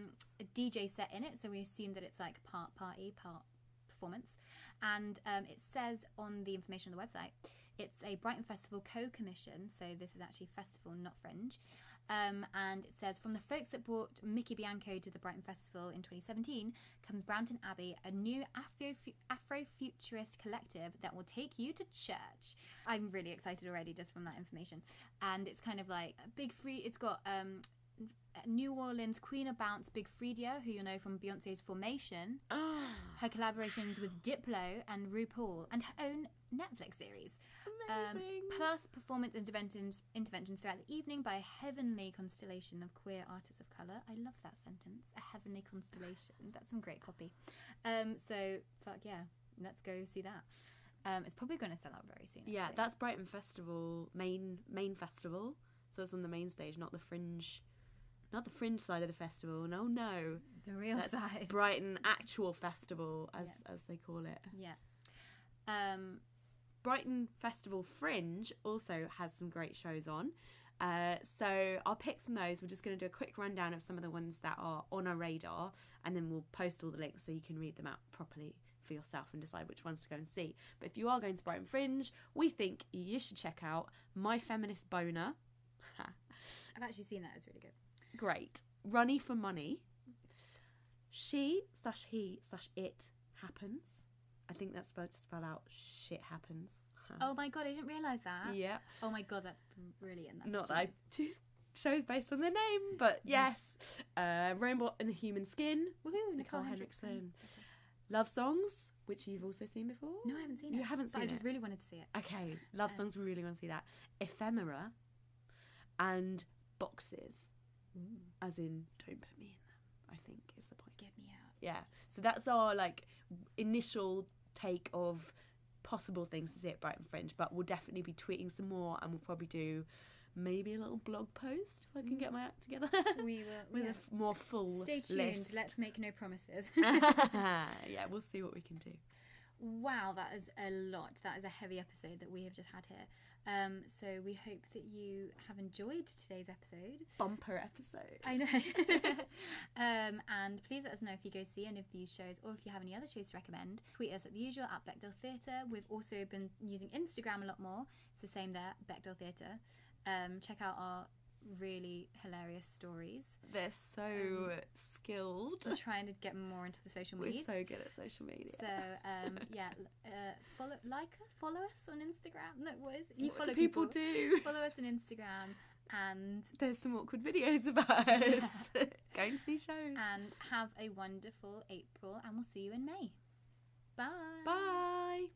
DJ set in it, so we assume that it's like part party, part performance. And it says on the information on the website, it's a Brighton Festival co-commission, so this is actually festival, not fringe. And it says, from the folks that brought Mickey Bianco to the Brighton Festival in 2017 comes Brownton Abbey, a new Afrofuturist collective that will take you to church. I'm really excited already just from that information. And it's kind of like a big free, it's got New Orleans Queen of Bounce, Big Freedia, who you'll know from Beyonce's Formation, her collaborations with Diplo and RuPaul, and her own Netflix series. Amazing. Plus performance interventions throughout the evening by a heavenly constellation of queer artists of colour. I love that sentence, a heavenly constellation. That's some great copy. So fuck yeah, let's go see that. It's probably going to sell out very soon. Yeah, actually. that's Brighton Festival, main festival. So it's on the main stage, not the fringe. Not the fringe side of the festival. No. The real That's side. Brighton actual festival, as they call it. Yeah. Brighton Festival Fringe also has some great shows on. So I'll pick from those. We're just going to do a quick rundown of some of the ones that are on our radar, and then we'll post all the links so you can read them out properly for yourself and decide which ones to go and see. But if you are going to Brighton Fringe, we think you should check out My Feminist Boner. I've actually seen that. It's really good. Great. Runny for Money. She/he/it happens. I think that's supposed to spell out shit happens. Oh my god, I didn't realise that. Yeah. Oh my god, that's brilliant. That's Not that I choose shows based on their name, but yes. Rainbow and Human Skin. Woohoo, Nicole Henrickson. Love Songs, which you've also seen before. No, I haven't seen it. You haven't seen I it? just really wanted to see it. Okay. Love Songs, we really want to see that. Ephemera and Boxes. Ooh. As in, don't put me in them, I think is the point. Get me out. Yeah. So that's our initial take of possible things to see at Brighton Fringe, but we'll definitely be tweeting some more, and we'll probably do maybe a little blog post if I can get my act together. We will. With yes. a more full Stay tuned. list. Let's make no promises. Yeah, we'll see what we can do. Wow, that is a lot. That is a heavy episode that we have just had here. So we hope that you have enjoyed today's episode. Bumper episode. I know. And please let us know if you go see any of these shows or if you have any other shows to recommend. Tweet us at the usual at Bechdel Theatre. We've also been using Instagram a lot more. It's the same there, Bechdel Theatre. Check out our really hilarious stories. They're so skilled. We're trying to get more into the social media. We're so good at social media. So follow us on Instagram. No, what is it? What do people do? Follow us on Instagram, and there's some awkward videos about us going to see shows. And have a wonderful April, and we'll see you in May. Bye. Bye.